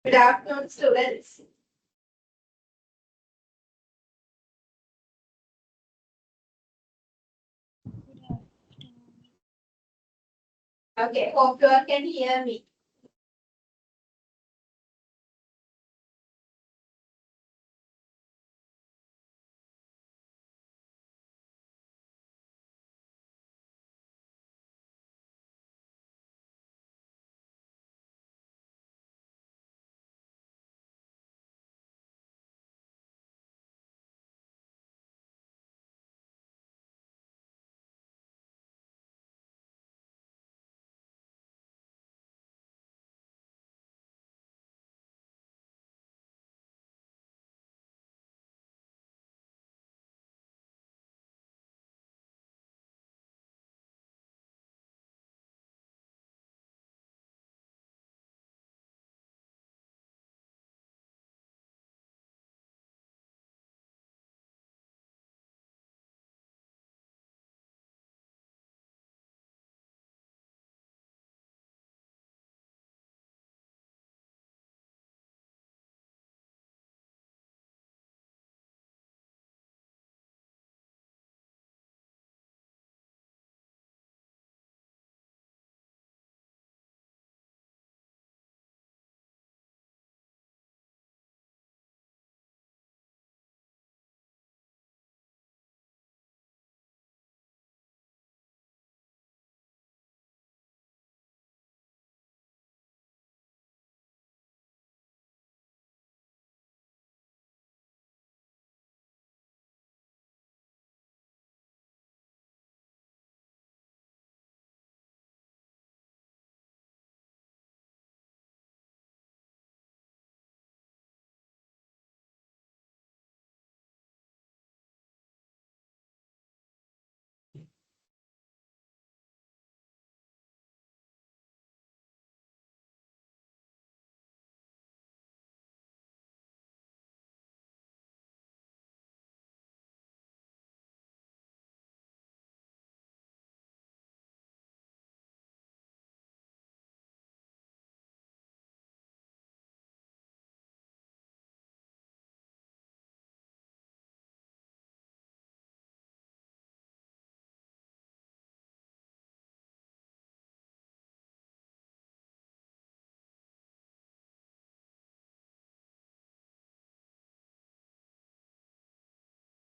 Good afternoon, students. Okay, hope you all can hear me.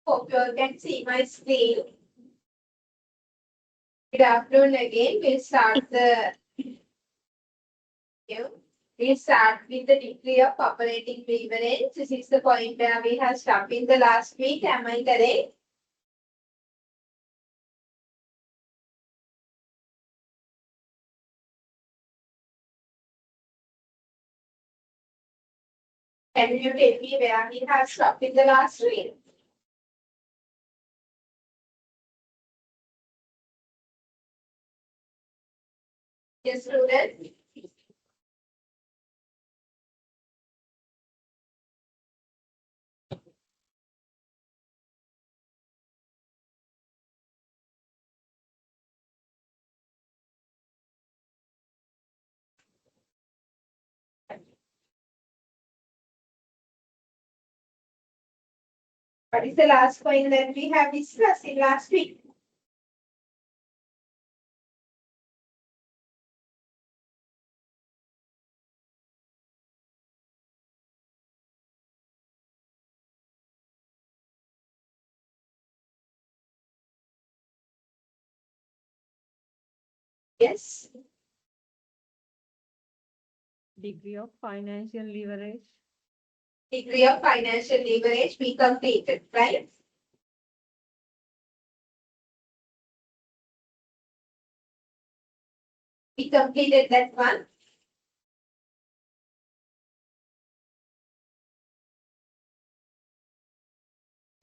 Hope you all can see my screen. Good afternoon again. We'll start with the degree of operating leverage. This is the point where we have stopped in the last week. Am I correct? Can you tell me where we have stopped in the last week? Yes, students. What is the last point that we have discussed in last week? Yes. Degree of financial leverage. Degree of financial leverage we completed, right? We completed that one.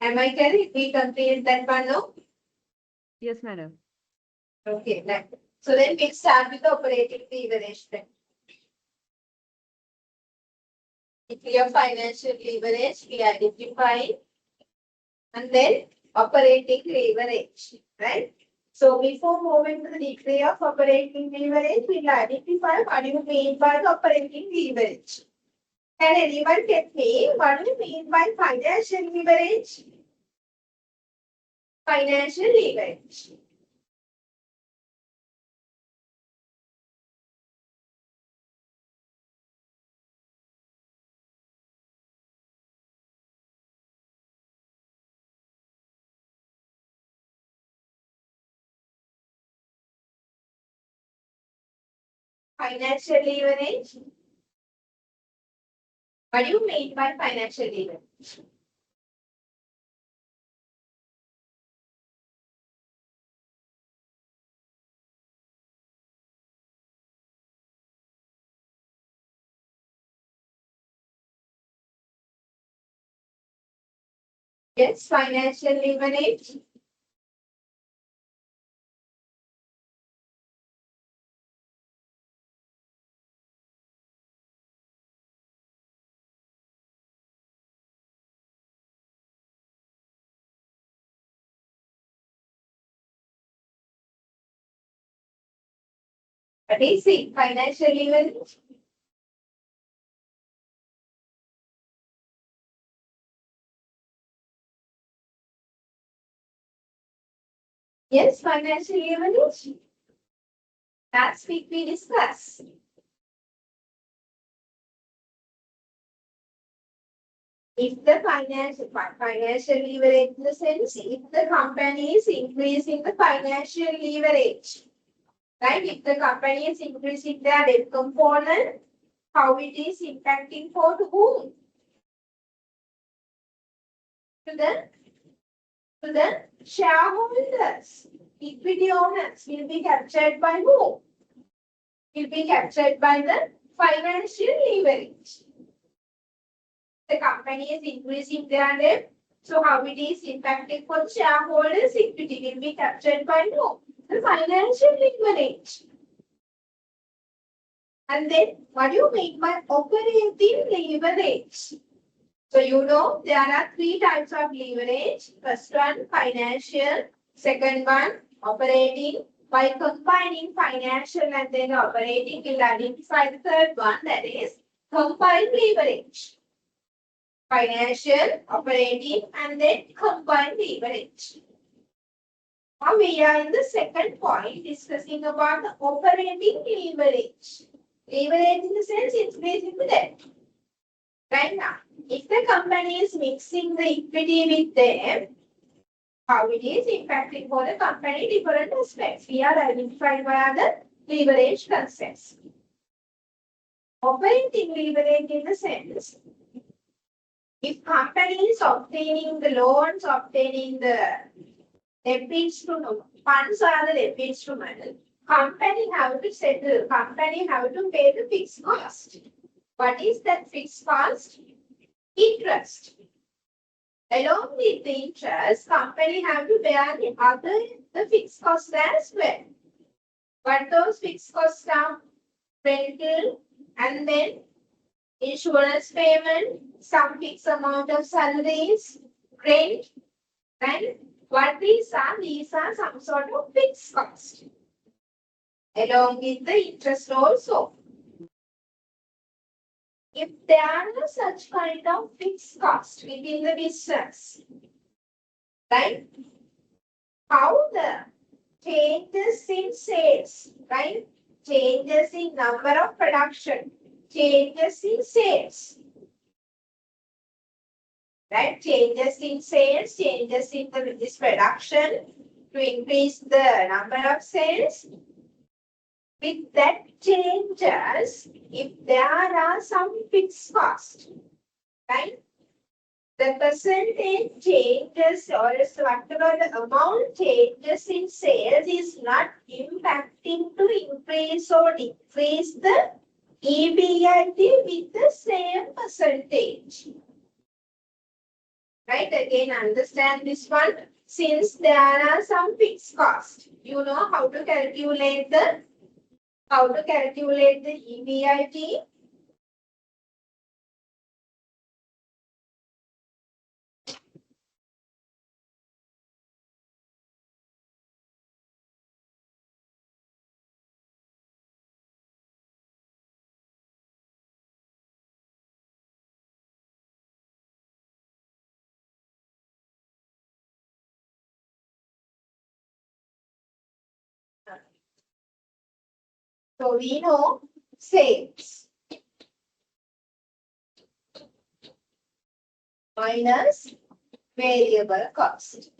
Am I correct? We completed that one, no? Yes, madam. Okay, so then we'll start with the operating leverage then. Degree of financial leverage we identify, and then operating leverage, right? So before moving to the degree of operating leverage, we'll identify what you mean by the operating leverage. Can anyone get me what do you mean by financial leverage? Financial leverage. Financial leverage. What do you mean by financial leverage? Yes, financial leverage. What is it? Financial leverage. Yes, financial leverage. Last week we discussed. If the financial leverage in the sense, if the company is increasing the financial leverage, right? If the company is increasing their debt component, how it is impacting for to whom? To the shareholders. Equity owners will be captured by whom? Will be captured by the financial leverage. The company is increasing their debt, so how it is impacting for the shareholders' equity will be captured by whom? The financial leverage. And then what do you mean by operating leverage? So you know there are three types of leverage. First one financial, second one operating. By combining financial and then operating, we'll identify the third one, that is combined leverage. Financial, operating, and then combined leverage. Now we are in the second point discussing about the operating leverage. Leverage in the sense increasing the debt. Right now, if the company is mixing the equity with them, how it is impacting for the company different aspects. We are identifying via the leverage concepts. Operating leverage in the sense, if company is obtaining the loans, obtaining the debt instrument, funds are the debt instrument, company have to settle, company have to pay the fixed cost. What is that fixed cost? Interest. Along with the interest, company have to bear the fixed cost as well. But those fixed costs are rental and then insurance payment, some fixed amount of salaries, rent, and what these are? These are some sort of fixed cost. Along with the interest also. If there are no such kind of fixed cost within the business, right? How the changes in sales, right? Changes in number of production, changes in sales, right? Changes in sales, changes in this production to increase the number of sales. With that changes, if there are some fixed cost, right? The percentage changes or whatever the amount changes in sales is not impacting to increase or decrease the EBIT with the same percentage. Right? Again, understand this one. Since there are some fixed costs, you know how to calculate the EBIT. So we know sales minus variable cost.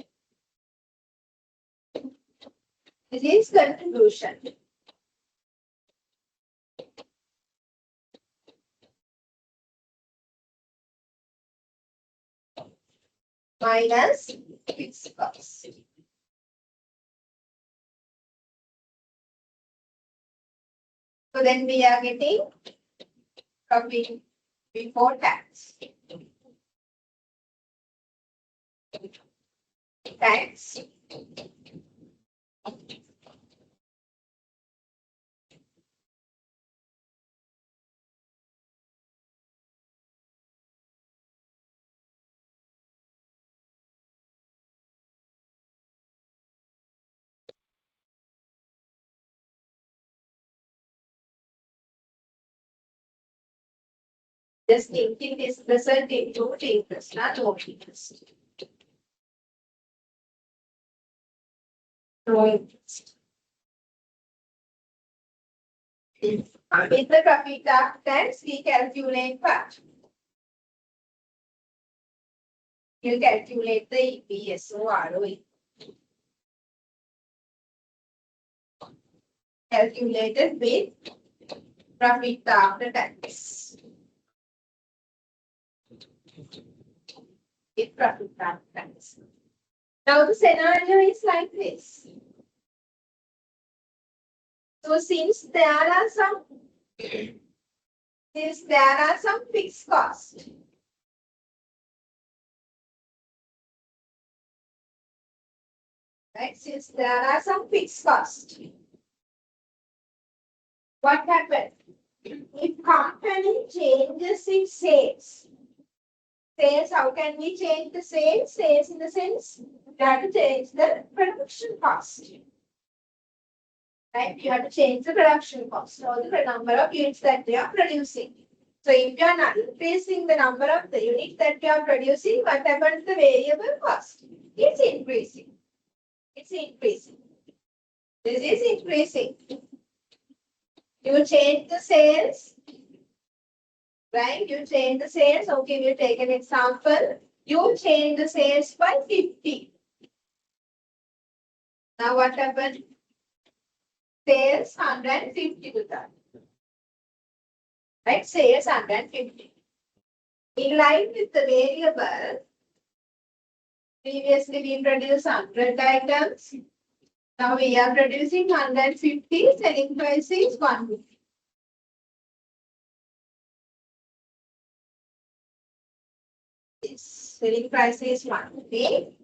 This is contribution. Minus fixed cost. So then we are getting profit before tax. Tax. Just thinking this result into interest, not no interest. No interest. With the profit after tax, we calculate what? We'll calculate the EPS or ROE. Calculated with profit after tax. With profit after tax. Now the scenario is like this. So since there are some fixed costs, right? Since there are some fixed costs, what happens? If company changes its sales, how can we change the sales? Sales in the sense we have to change the production cost. Right? You have to change the production cost or the number of units that they are producing. So if you are not increasing the number of the units that you are producing, what happens to the variable cost? It's increasing. It's increasing. This is increasing. You change the sales, right? You change the sales. Okay, we'll take an example. You change the sales by 50. Now what happened? Sales 150 to that. Right? Sales 150. In line with the variable, previously we produced 100 items. Now we are producing 150. Selling price is 150. Selling price is 150.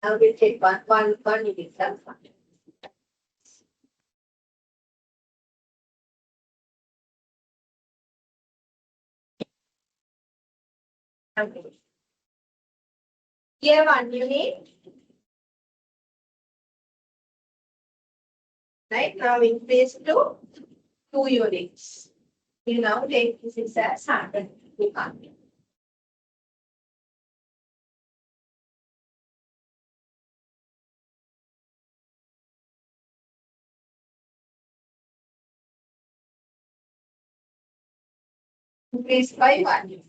Now we'll take one unit. Okay. Here 1 unit. Right now increase to 2 units. You now take this is as 100. We can't. Increase by 1 unit.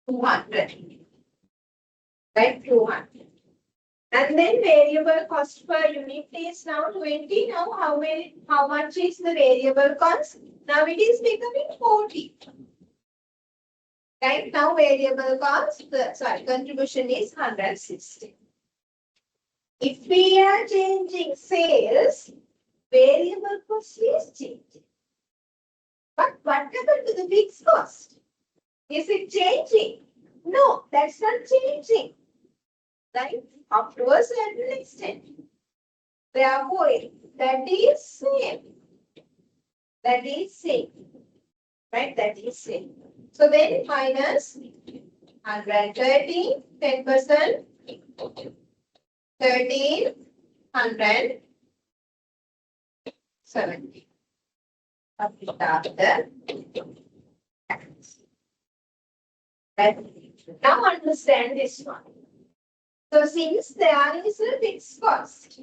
200. Right, 200. And then variable cost per unit is now 20. Now how much is the variable cost? Now it is becoming 40. Right now variable cost, contribution is 160. If we are changing sales, variable cost is changing. But what happened to the fixed cost? Is it changing? No, that's not changing. Right? Up to a certain extent. Therefore, that is same. That is same. Right? That is same. So then minus 130, 10%, 1370. After tax. Right? Now understand this one. So since there is a fixed cost,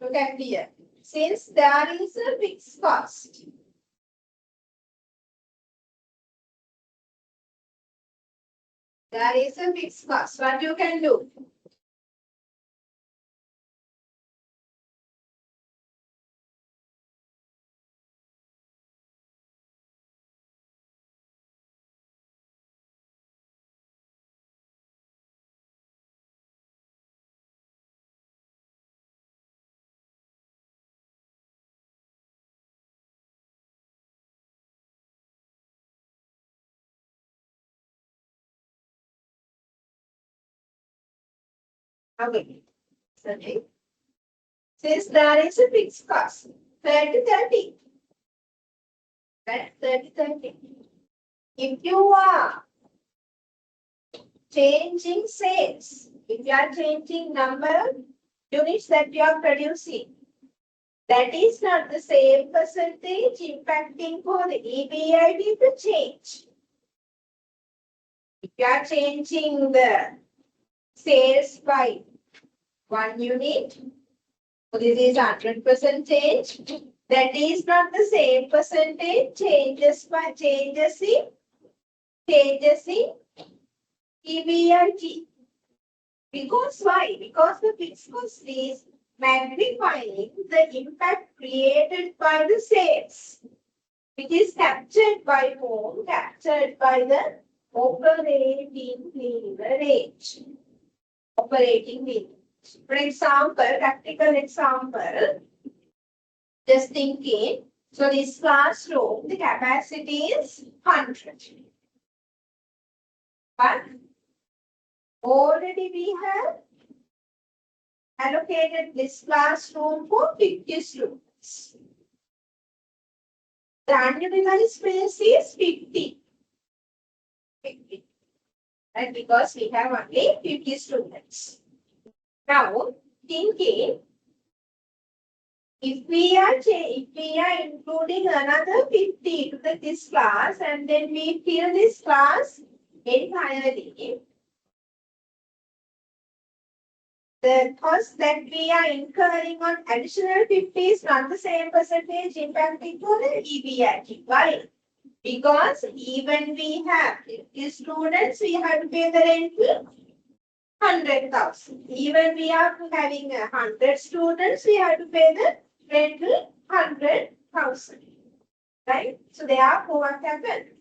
look at here. Since there is a fixed cost, what you can do? Okay. Okay. Since there is a fixed cost, 30-30. That's 30-30. If you are changing sales, if you are changing number of units that you are producing, that is not the same percentage impacting for the EBIT to change. If you are changing the sales by 1 unit, so this is 100% change. That is not the same percentage changes in EBIT. Because why? Because the fixed cost is magnifying the impact created by the sales, which is captured by whom? Captured by the operating leverage. Operating leverage. For example, practical example, just thinking, so this classroom, the capacity is 100. But already we have allocated this classroom for 50 students. The unutilized space is 50. 50. And because we have only 50 students. Now, thinking, if we are including another 50 to this class and then we fill this class entirely, the cost that we are incurring on additional 50 is not the same percentage impacting for the EBIT. Why? Because even we have 50 students, we have to pay the rent 100,000. Even we are having 100 students, we have to pay the rental 100,000. Right? So therefore, what happened?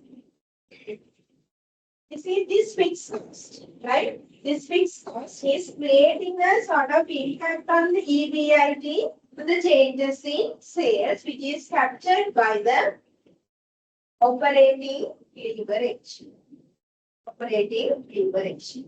You see this fixed cost, right? This fixed cost is creating a sort of impact on the EBIT to the changes in sales, which is captured by the operating leverage. Operating leverage.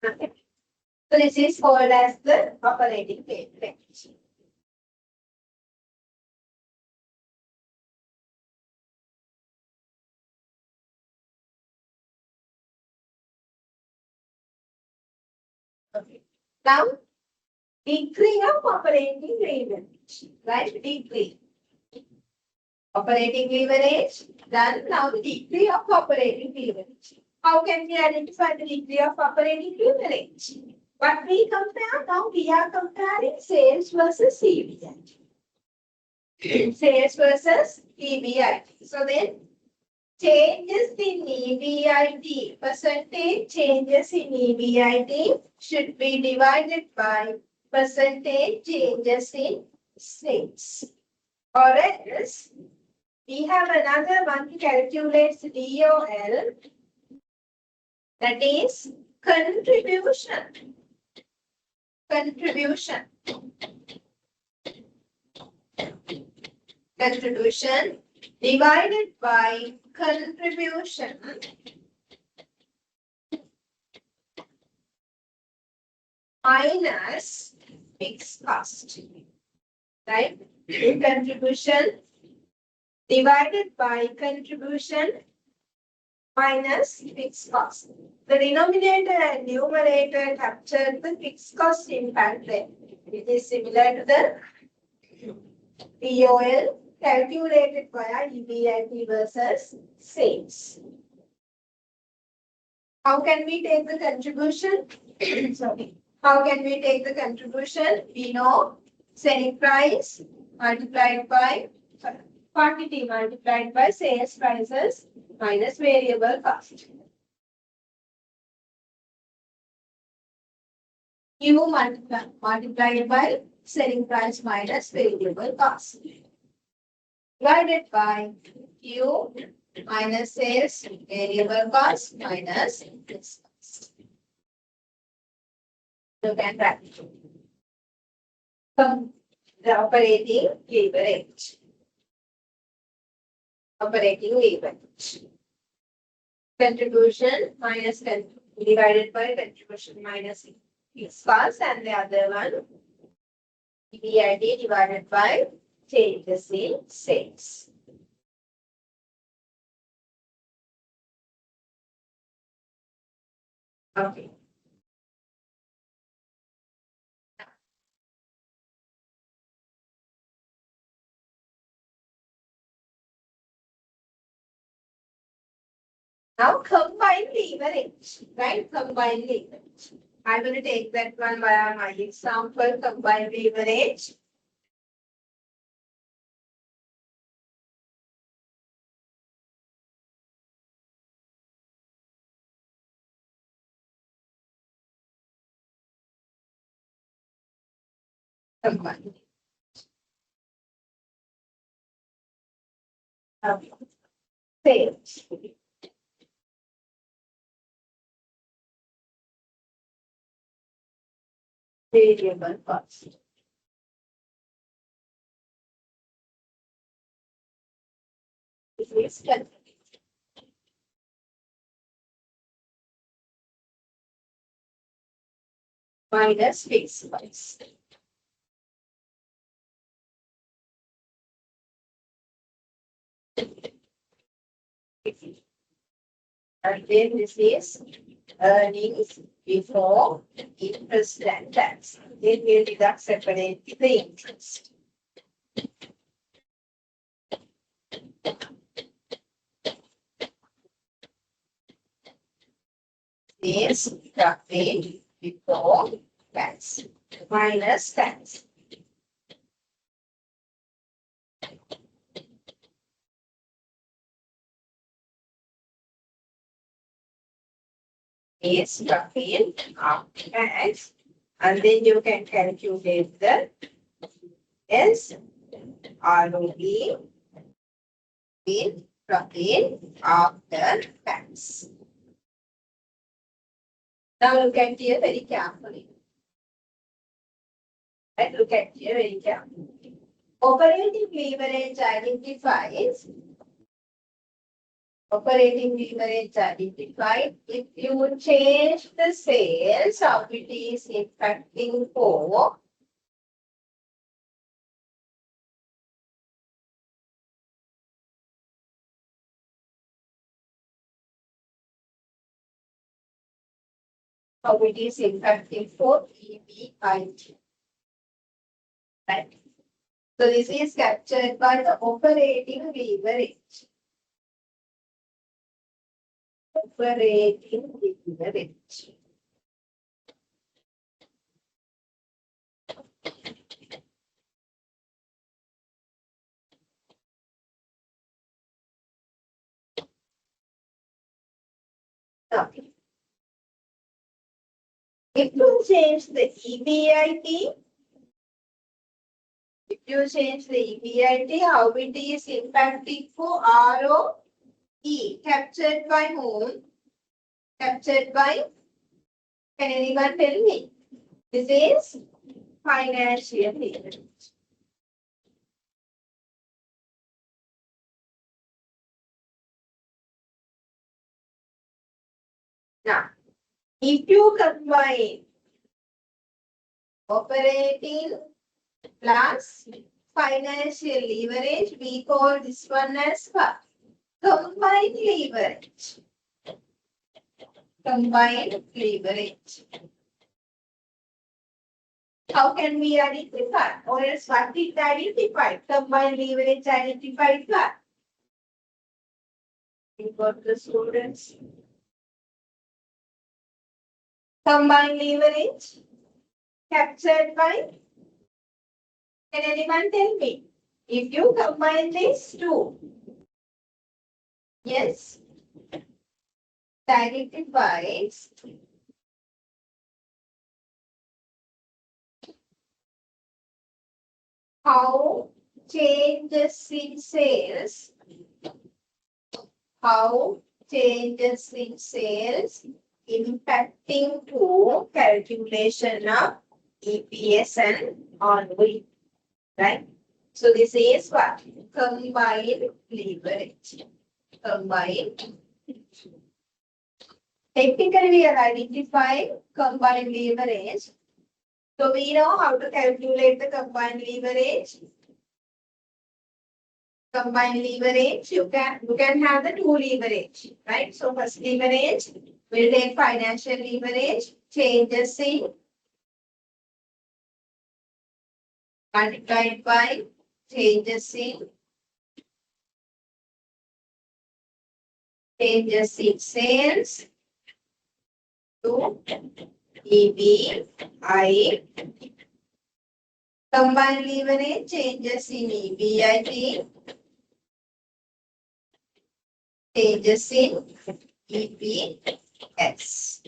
Okay. So this is called as the operating leverage. Okay. Now, degree of operating leverage, right? Degree. Operating leverage, done. Now, the degree of operating leverage. How can we identify the degree of operating leverage? What we compare now, we are comparing sales versus EBIT. Sales versus EBIT. So then, changes in EBIT, percentage changes in EBIT should be divided by percentage changes in sales. Or else, we have another one to calculate DOL, that is contribution. Contribution. Contribution divided by contribution minus fixed cost. Right? Contribution divided by contribution minus fixed cost. The denominator and numerator capture the fixed cost impact rate. It is similar to the POL calculated via EBIT versus sales. How can we take the contribution? Sorry. How can we take the contribution? We know selling price multiplied by quantity multiplied by sales prices minus variable cost. Q multiplied by selling price minus variable cost. Divided by Q minus sales variable cost minus fixed cost. You can write the operating leverage. Operating leverage. Contribution minus divided by contribution minus fixed cost, and the other one EBIT divided by changes in sales. Okay. Now combine leverage, right? Combine leverage. I'm going to take that one via my example, combine leverage. Combine. Okay. Sales. Variable cost. This is minus fixed price. And then this is earnings before interest and tax. Then we'll deduct separately the interest. Is profit before tax minus tax. Is profit after tax, and then you can calculate the S ROE with profit after tax. Now look at here very carefully. Right, look at here very carefully. Operating leverage identifies. Operating leverage identified. If you change the sales, how it is impacting for how it is impacting for EBIT. Right. So this is captured by the operating leverage. Operating leverage. Okay. If you change the EBIT, If you change the EBIT, how it is impacting for ROE? Captured by whom? Captured by, can anyone tell me? This is financial leverage. Now, if you combine operating plus financial leverage, we call this one as what? Combined leverage. Combined leverage. How can we identify? Or else what it identified? Combined leverage identified what? You got the students. Combined leverage captured by, can anyone tell me? If you combine these two, yes, identifies how changes in sales, how changes in sales impacting to calculation of EPS and ROE, right? So this is what? Combined leverage. Combined. Technically, we are identifying combined leverage. So we know how to calculate the combined leverage. Combined leverage, you can have the two leverage, right? So first leverage, we'll take financial leverage, changes in multiplied by changes in sales to EBI. Combined leverage, changes in EBIT, changes in EPS.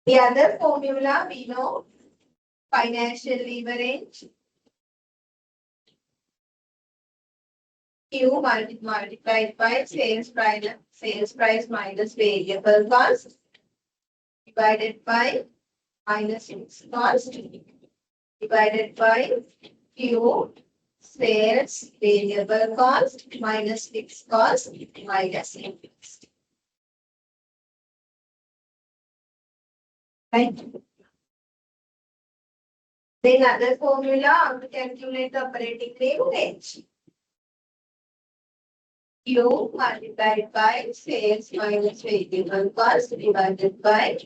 The other formula we know, financial leverage, Q multiplied by sales price minus variable cost divided by minus fixed cost divided by Q sales variable cost minus fixed cost minus fixed. Right? Then other formula, how to calculate the operating leverage. Q multiplied by sales minus variable cost divided by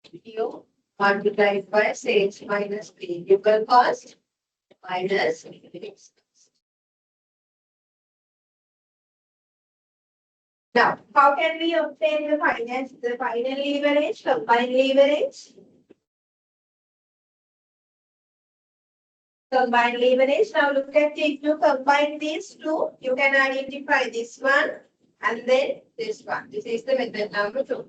Q multiplied by sales minus variable cost minus fixed cost. Now, how can we obtain the final leverage, combined leverage? Combined leverage. Now look at it. If you combine these two, you can identify this one and then this one. This is the method number 2.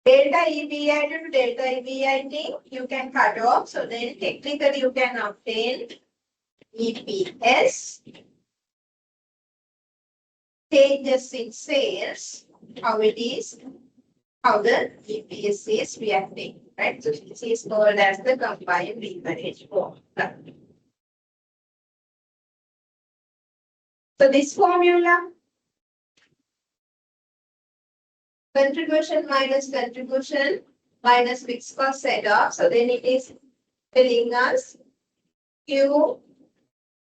Delta EBIT to delta EBIT, you can cut off. So then technically you can obtain EPS. Changes in sales, how it is, how the EPS is reacting, right? So this is called as the combined leverage formula. So this formula, contribution minus fixed cost set off. So then it is telling us Q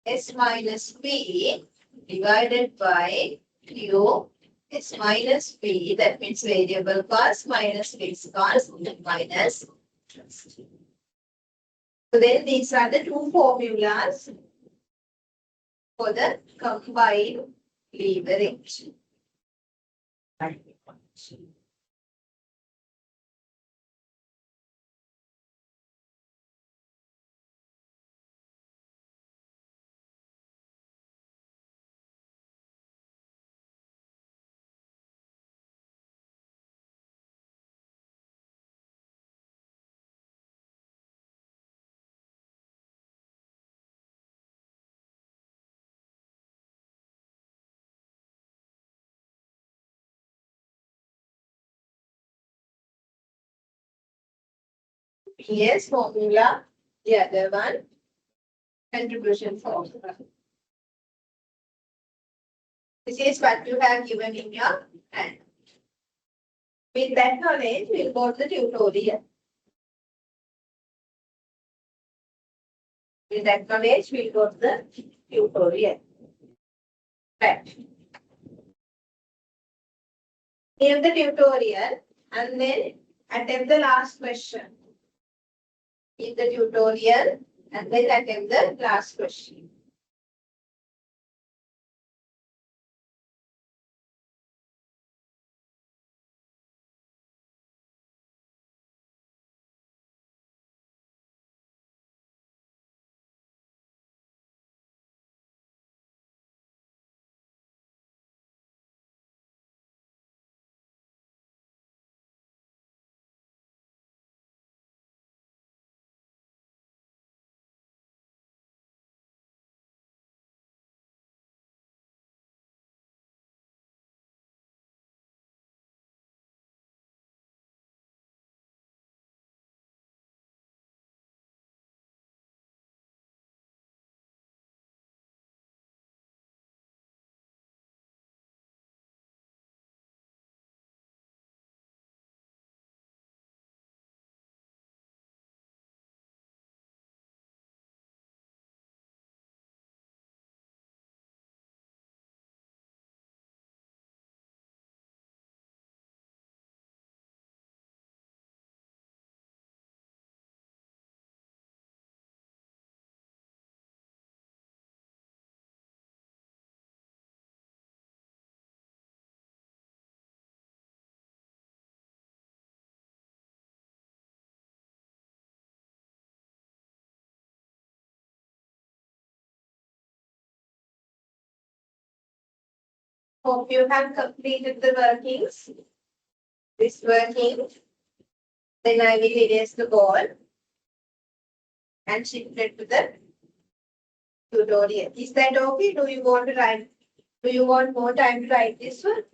S minus P divided by Q S minus P, that means variable cost minus fixed cost minus interest. So then these are the two formulas for the combined leverage. PS formula, the other one, contribution formula. This is what you have given in your hand. With that knowledge, we'll go to the tutorial. With that knowledge, we'll go to the tutorial. Right. Give the tutorial and then attempt the last question. Give the tutorial and then attempt the last question. Hope you have completed the workings. This working. Then I will erase the ball and shift it to the tutorial. Is that okay? Do you want to write? Do you want more time to write this one?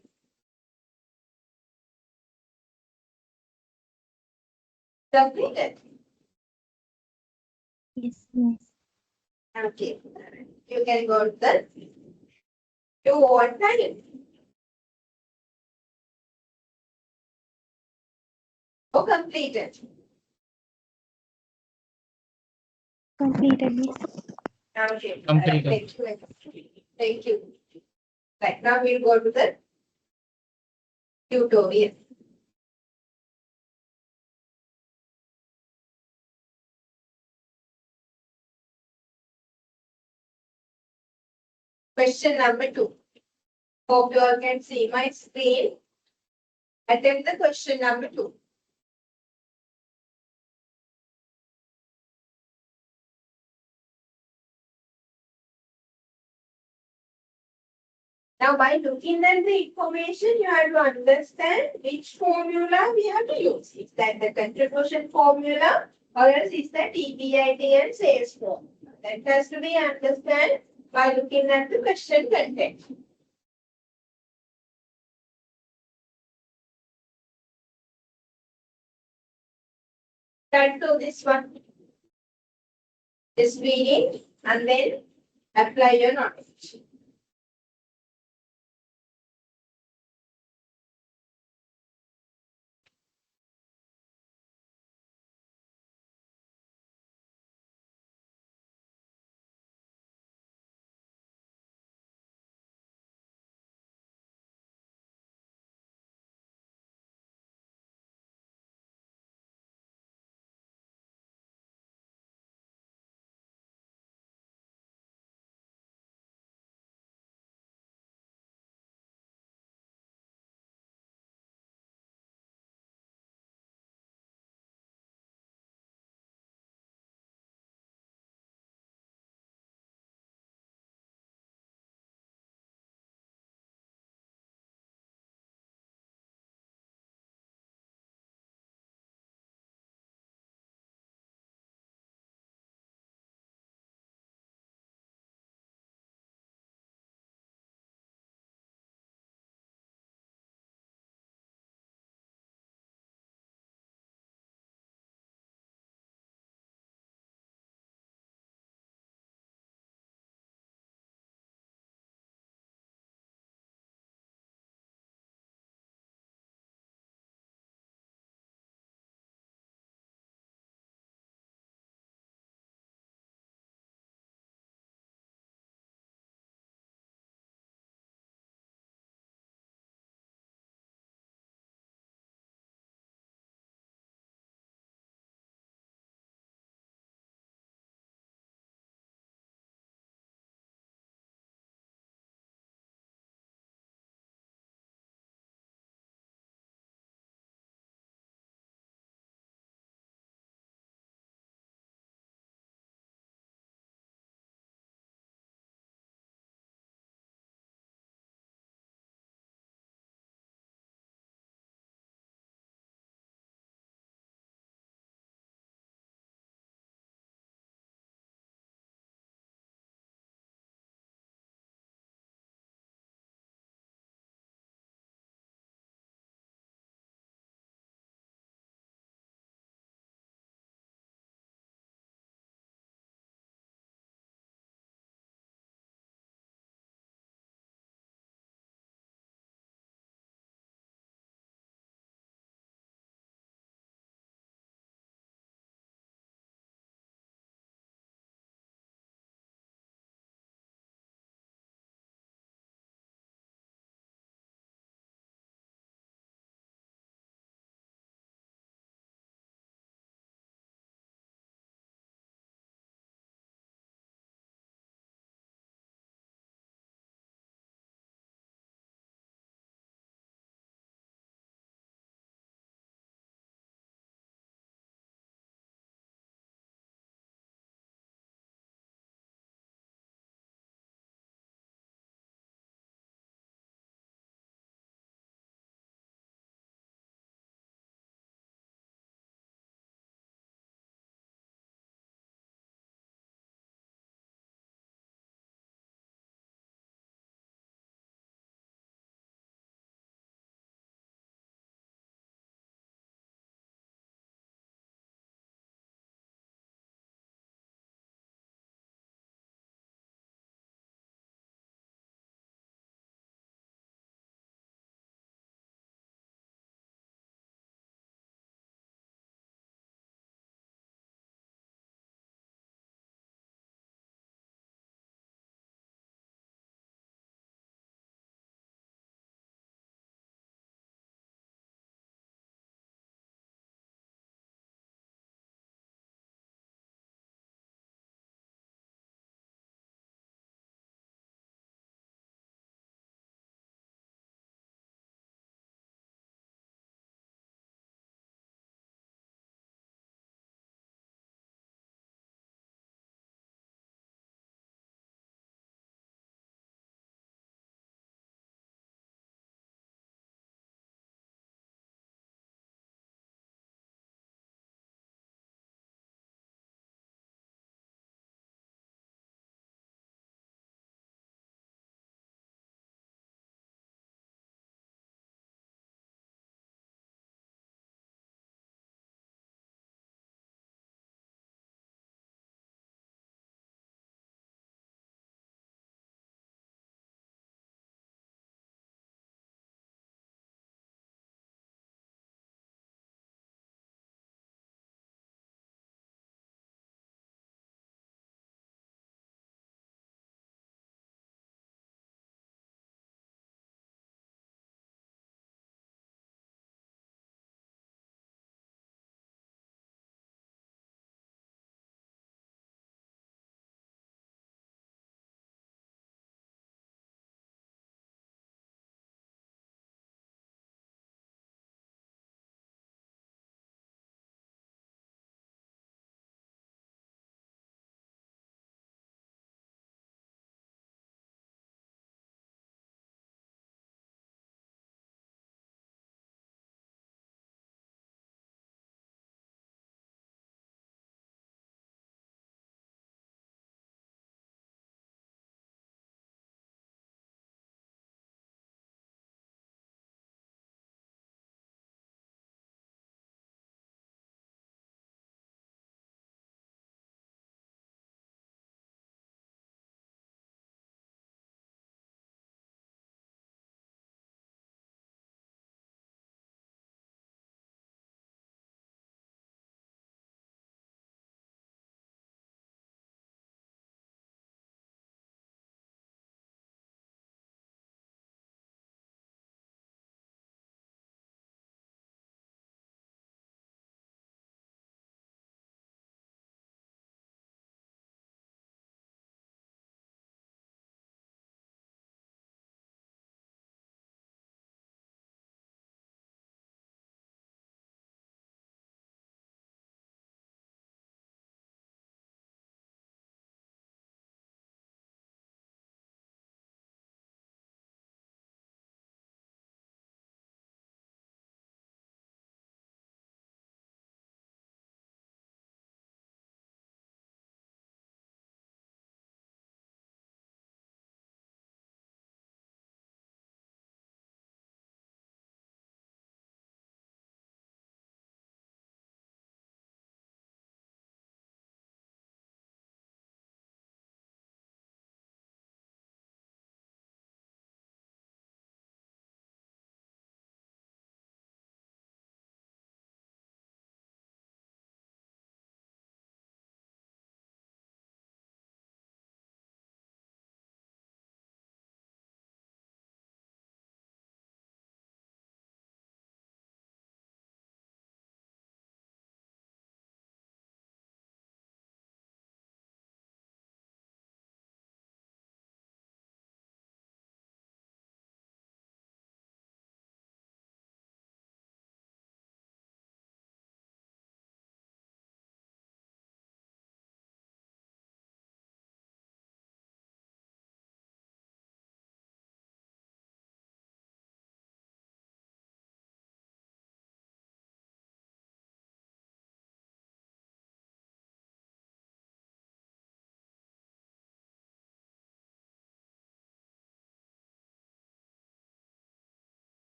Completed. Yes, miss. Okay. You can go to the. You want time? Oh, completed. Completed, miss. Okay. Completed. Thank you. Thank you. Right now we'll go to the tutorial. Question number 2. Hope you all can see my screen. Attempt the question number 2. Now, by looking at the information, you have to understand which formula we have to use. Is that the contribution formula or else is that EBIT and sales formula? That has to be understood by looking at the question content. Start to this one. Just read it and then apply your knowledge.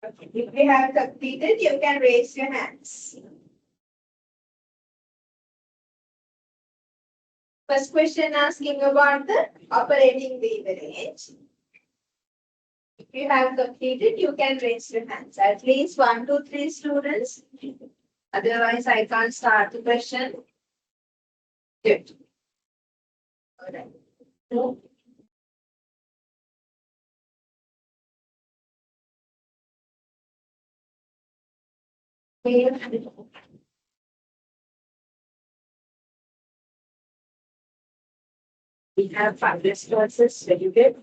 Okay. If you have completed, you can raise your hands. First question asking about the operating leverage. If you have completed, you can raise your hands. At least 1, 2, 3 students. Otherwise, I can't start the question. Good. All right. No. We have 5 responses. Very good.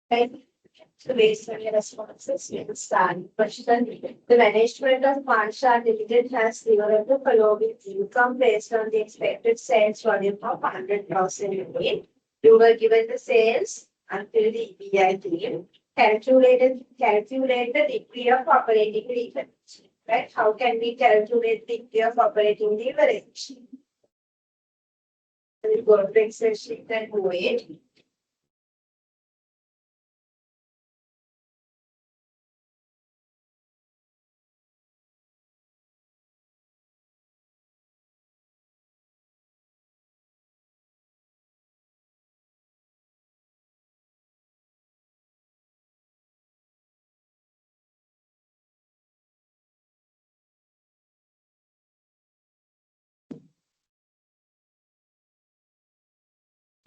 Right. So based on your responses, we will start. Question: the management of Mansha Limited has delivered the following income based on the expected sales volume of 100,000 units. You were given the sales until the EBI team calculate the degree of operating leverage. Right? How can we calculate the degree of operating leverage? We'll go to Excel sheet and do it.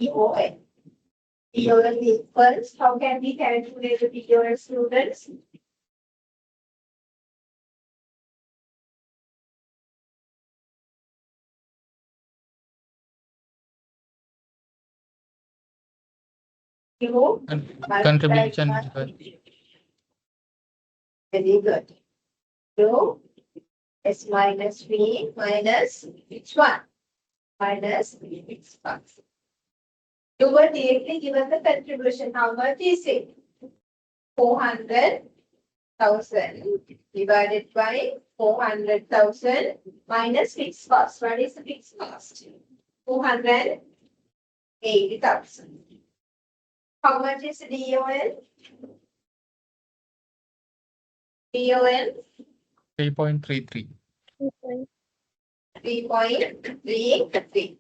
EOA. POL equals, how can we calculate the POL students? You Contribution. very good. So S minus V minus which one? Minus which one? You were directly given the contribution. How much is it? 400,000 divided by 400,000 minus fixed cost. What is the fixed cost? 280,000. How much is DOL? DOL 3.33. 3.33.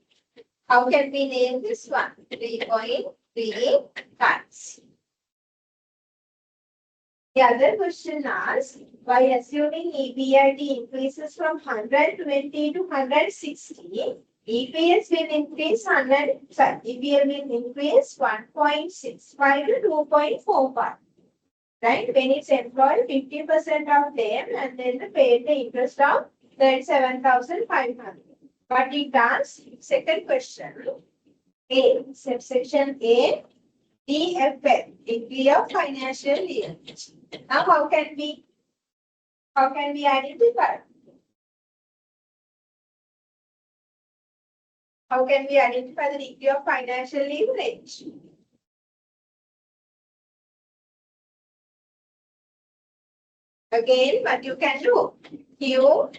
How can we name this one? 3.3 times. The other question asks, by assuming EBIT increases from 120 to 160, EPS will increase 100, sorry, EPL will increase 1.65 to 2.45. Right? When it's employed, 50% of them and then they pay the interest of 37,500. But it does, second question, A, subsection A, DFL, degree of financial leverage. Now how can we identify? How can we identify the degree of financial leverage? Again, what you can do? Q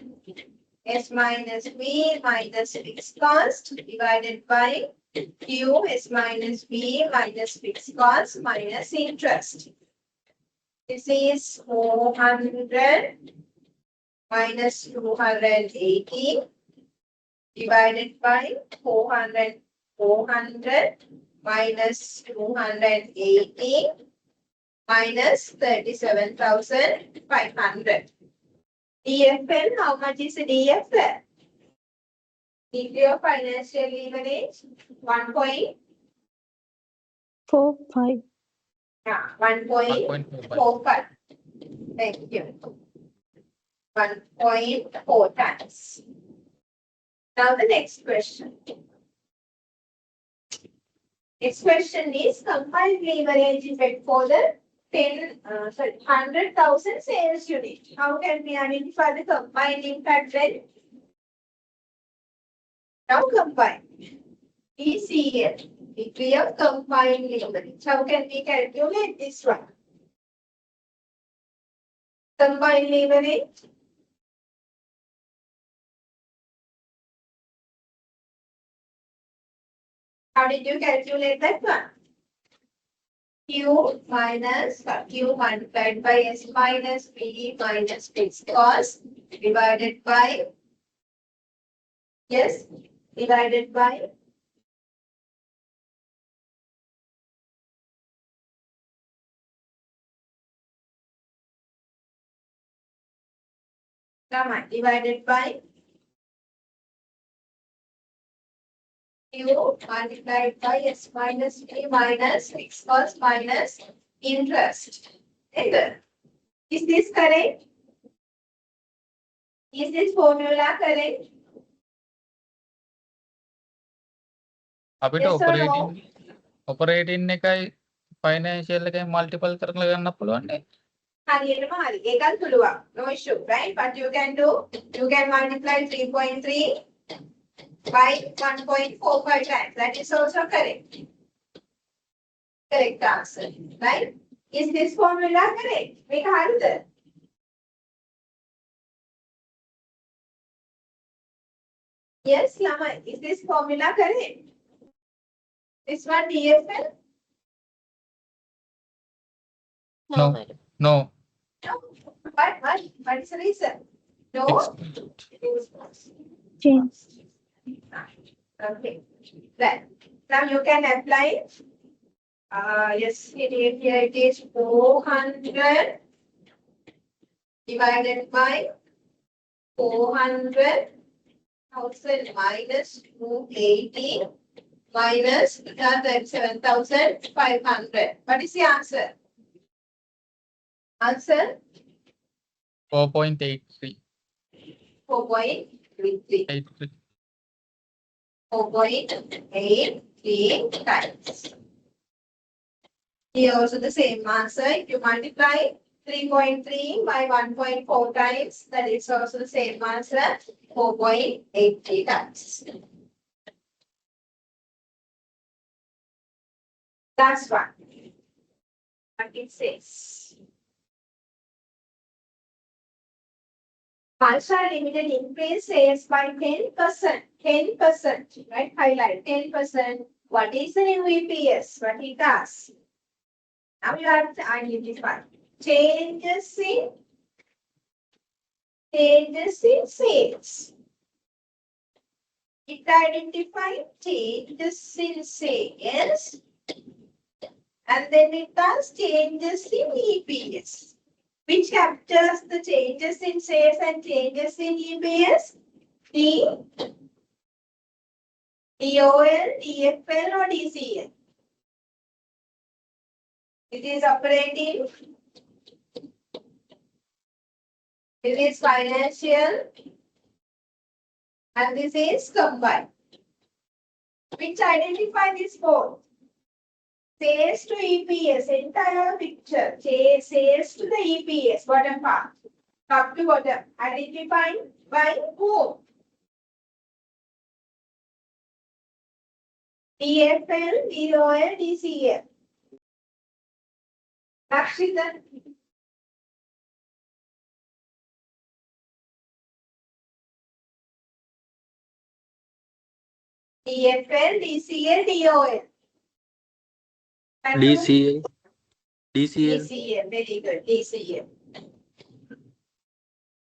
S minus V minus fixed cost divided by Q S minus V minus fixed cost minus interest. This is 400 minus 280 divided by 400 minus 280 minus 37,500. DFL, how much is the DFL? Degree of financial leverage, 1.45. 4.5. Yeah, 1.45. Thank you. 1.4 times. Now the next question. Next question is combined leverage effect for the 100,000 sales unit. How can we identify the combined impact then? Now combine. ECL, degree of combined leverage. How can we calculate this one? Combined leverage. How did you calculate that one? Q multiplied by S minus B minus fixed cost divided by, yes, divided by divided by Q multiplied by S minus B minus fixed cost minus interest. Enter. Is this correct? Is this formula correct? අපිට Yes or no? Operating එකයි financial එකයි multiple කරලා ගන්න පුළුවන් නේ. හරියටම හරි. ඒකත් පුළුවන්. No issue, right? But you can do, you can multiply 3.3 by 1.45 times. That is also correct. Correct answer, right? Is this formula correct? මේක හරිද? Yes, ළමයි. Is this formula correct? This one DFL? No. No. No. What is the reason? No. Change. Okay. Then now you can apply. Yes, here it is 400 divided by 400,000 minus 280 minus 37,500. What is the answer? Answer 4.83. 4.33. 4.83 times. Here also the same answer. If you multiply 3.3 by 1.4 times, that is also the same answer. 4.83 times. That's one. What it says. Marsha Limited increase sales by 10%. 10%, right? Highlight 10%. What is the new EPS? What it does? Now you have to identify changes in sales. It identifies changes in sales and then it does changes in EPS. Which captures the changes in sales and changes in EPS? D, DOL, DFL or DCL? It is operating. It is financial. And this is combined. Which identify this both? Sales to EPS, entire picture. Sales to the EPS, bottom part. Top to bottom. Identified by whom? DFL, DOL, DCL. Rakshita. DFL, DCL, DOL. DCL. DCL. DCL, very good, DCL.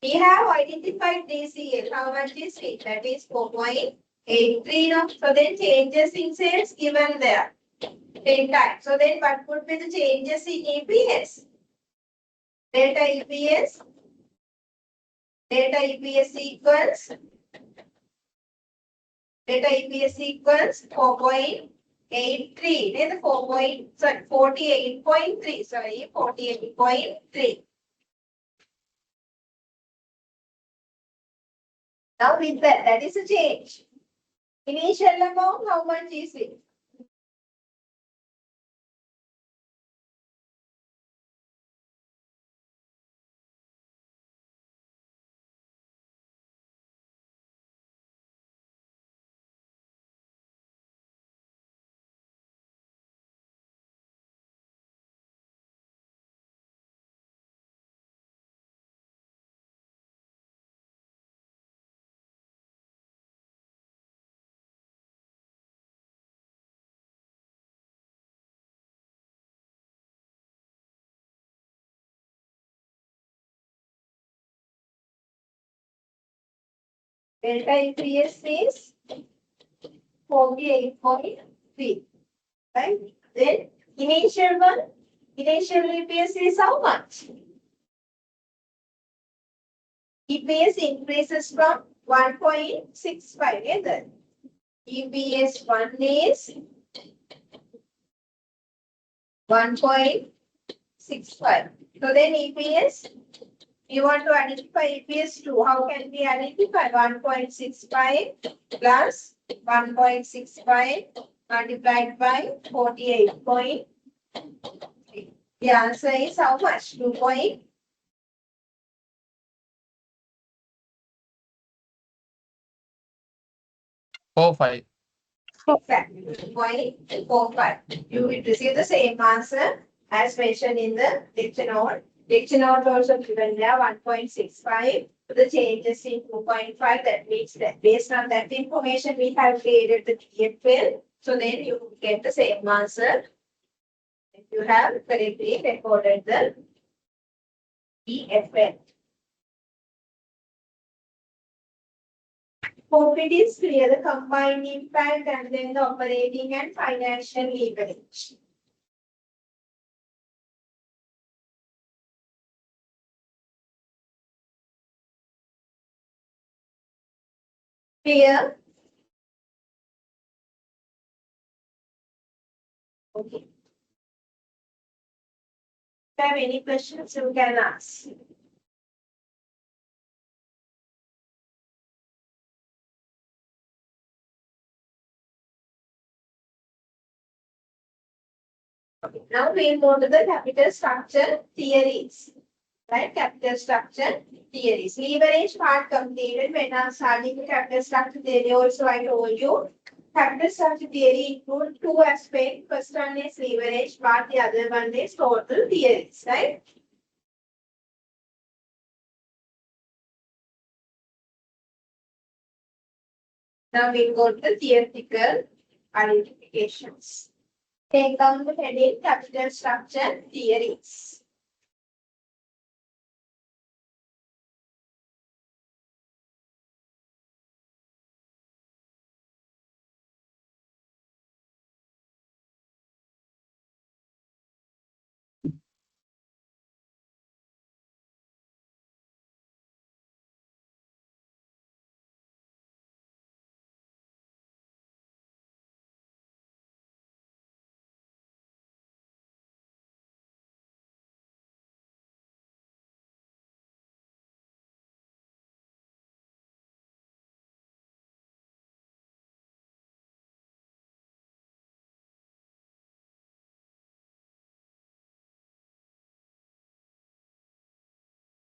We have identified DCL. How much is it? That is 4.83. No? So then changes in sales given there. 10 times. So then what would be the changes in EPS? Delta EPS. Delta EPS equals. Delta EPS equals 4.83. Then the 48.3. Sorry, 48.3. Now with that is a change. Initial amount, how much is it? Delta EPS is 48.3. Right? Then initial one, initial EPS is how much? EPS increases from 1.65. Then EPS 1 is 1.65. So then EPS, you want to identify EPS 2. How can we identify 1.65 plus 1.65 multiplied by 48.3? The answer is how much? 2.45. 4.5. Exactly. 2.45. You will receive the same answer as mentioned in the lecture note. Lecture note also given there 1.65. The changes in 2.5, that means that based on that information we have created the DFL. So then you get the same answer if you have correctly recorded the DFL. Hope it is clear, the combined impact and then the operating and financial leverage. Clear? Okay. If you have any questions, you can ask. Okay. Now we'll go to the capital structure theories. Right? Capital structure theories. Leverage part completed. When I'm starting the capital structure theory, also I told you capital structure theory includes two aspects. First one is leverage part, the other one is total theories, right? Now we'll go to the theoretical identifications. Take down the heading capital structure theories.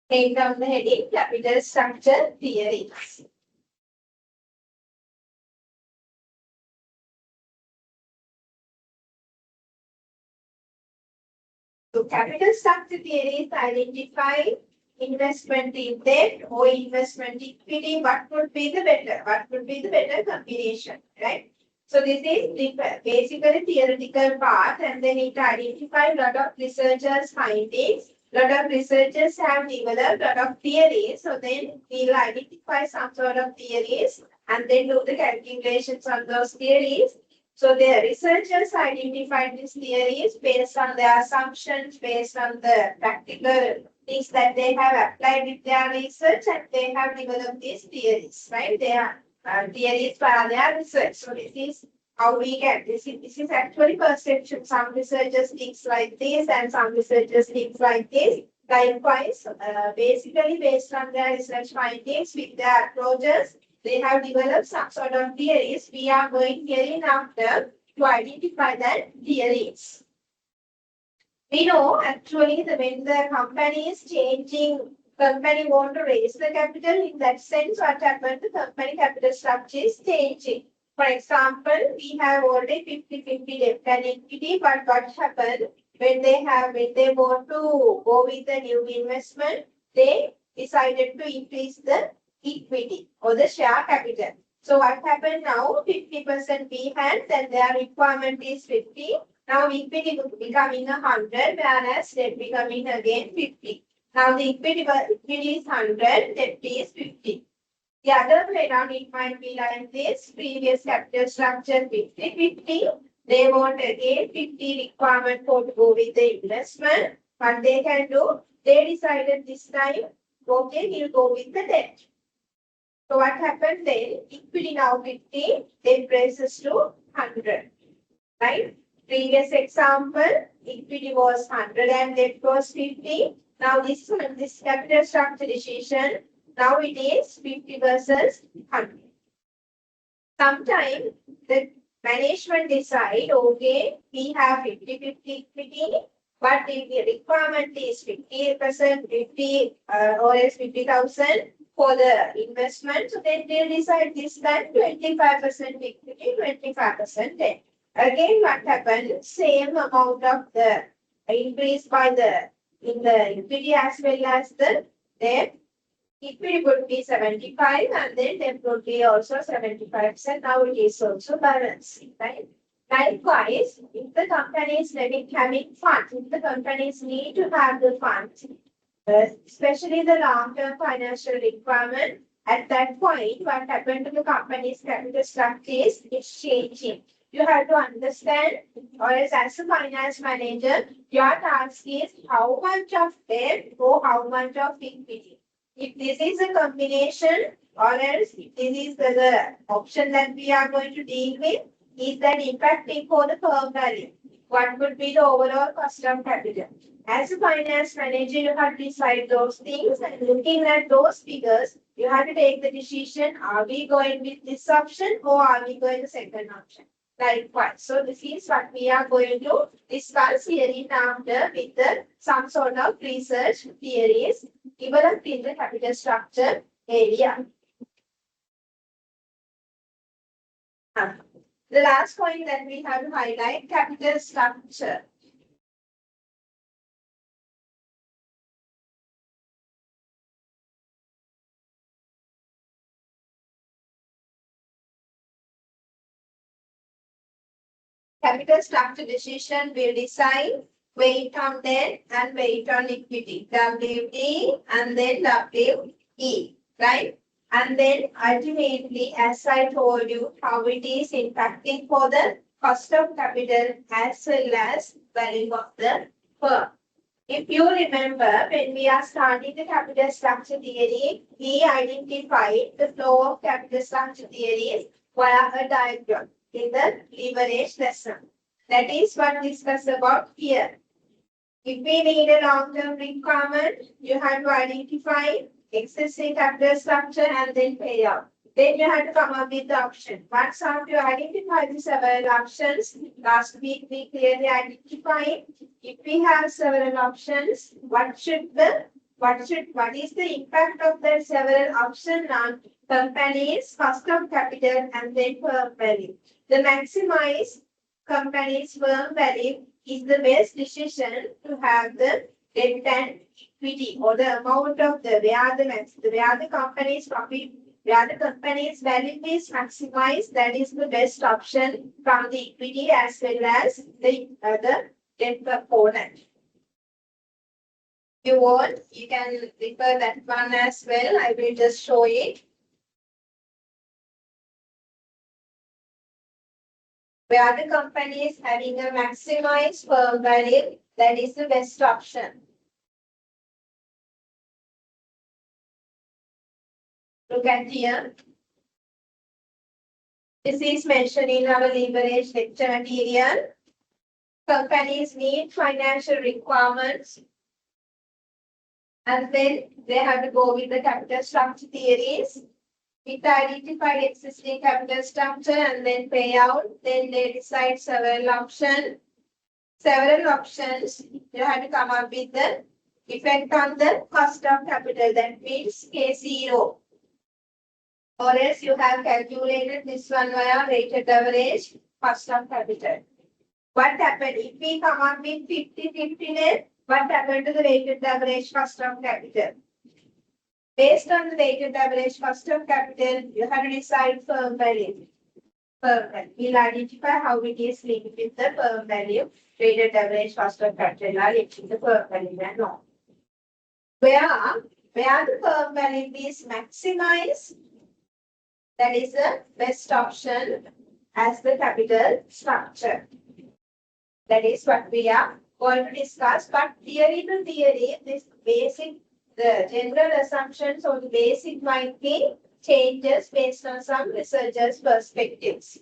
Take down the heading capital structure theories. So capital structure theories identify investment in debt or investment equity. What would be the better? What would be the better combination, right? So this is basically theoretical part, and then it identifies a lot of researchers' findings. Lot of researchers have developed a lot of theories. So then we'll identify some sort of theories and then do the calculations on those theories. So the researchers identified these theories based on their assumptions, based on the practical things that they have applied with their research, and they have developed these theories, right? They are theories for their research. So this is how we get this. Is actually perception. Some researchers think like this, and some researchers think like this. Likewise, basically based on their research findings with their approaches, they have developed some sort of theories. We are going here in after to identify that theories. We know actually when the company is changing, company want to raise the capital, in that sense what happened, the company capital structure is changing. For example, we have already 50-50 debt and equity, but what happened when they want to go with the new investment, they decided to increase the equity or the share capital. So what happened now, 50% we had, then their requirement is 50. Now equity becoming 100, whereas debt becoming again 50. Now the equity is 100, debt is 50. The other way around, it might be like this, previous capital structure 50-50. They want again 50 requirement for to go with the investment. What they can do, they decided this time, okay, we'll go with the debt. So what happened then? Equity now 50, then raises to 100, right? Previous example, equity was 100 and debt was 50. Now this capital structure decision, now it is 50 versus 100. Sometimes the management decide, okay, we have 50-50 equity, but if the requirement is 50%, 50 or else 50,000 for the investment, so then they decide this time 25% equity, 25% debt. Again, what happened? Same amount of the increase by the in the equity as well as the debt. Equity would be 75 and then debt would be also 75%. Now it is also balancing, right? Likewise, if the company is having funds, if the companies need to have the funds, especially the long-term financial requirement, at that point, what happened to the company's capital structure is it's changing. You have to understand, or as a finance manager, your task is how much of debt or how much of equity. If this is a combination, or else if this is the option that we are going to deal with, is that impacting for the firm value? What would be the overall cost of capital? As a finance manager, you have to decide those things, and looking at those figures, you have to take the decision, are we going with this option or are we going the second option? Likewise. So this is what we are going to discuss here in after with some sort of research theories developed in the capital structure area. The last point that we have to highlight, capital structure. Capital structure decision will decide weight on debt and weight on equity, WD and then WE, right? And then ultimately, as I told you, how it is impacting for the cost of capital as well as value of the firm. If you remember, when we are starting the capital structure theory, we identified the flow of capital structure theories via a diagram in the leverage lesson. That is what we discussed about here. If we need a long-term requirement, you have to identify existing capital structure and then pay out. Then you have to come up with the option. Once after you identify the several options, last week we clearly identified if we have several options, what should the what is the impact of the several options on companies, cost of capital, and then firm value? The maximize company's firm value is the best decision to have the debt and equity, or the amount of the where the company's profit, where the company's value is maximized, that is the best option from the equity as well as the other debt component. If you want, you can refer that one as well. I will just show it. Where the company is having a maximized firm value, that is the best option. Look at here. This is mentioned in our leverage lecture material. Companies need financial requirements, and then they have to go with the capital structure theories. It identified existing capital structure and then payout. Then they decide several options. Several options, you have to come up with the effect on the cost of capital. That means K0. Or else you have calculated this one via weighted average cost of capital. What happened if we come up with 50-50 net? What happened to the weighted average cost of capital? Based on the weighted average cost of capital, you have to decide firm value. Firm value. We'll identify how it is linked with the firm value. Weighted average cost of capital are linked with the firm value and all. Where the firm value is maximized, that is the best option as the capital structure. That is what we are going to discuss. But theory to theory, this basic, the general assumptions or the basic might be changes based on some researchers' perspectives.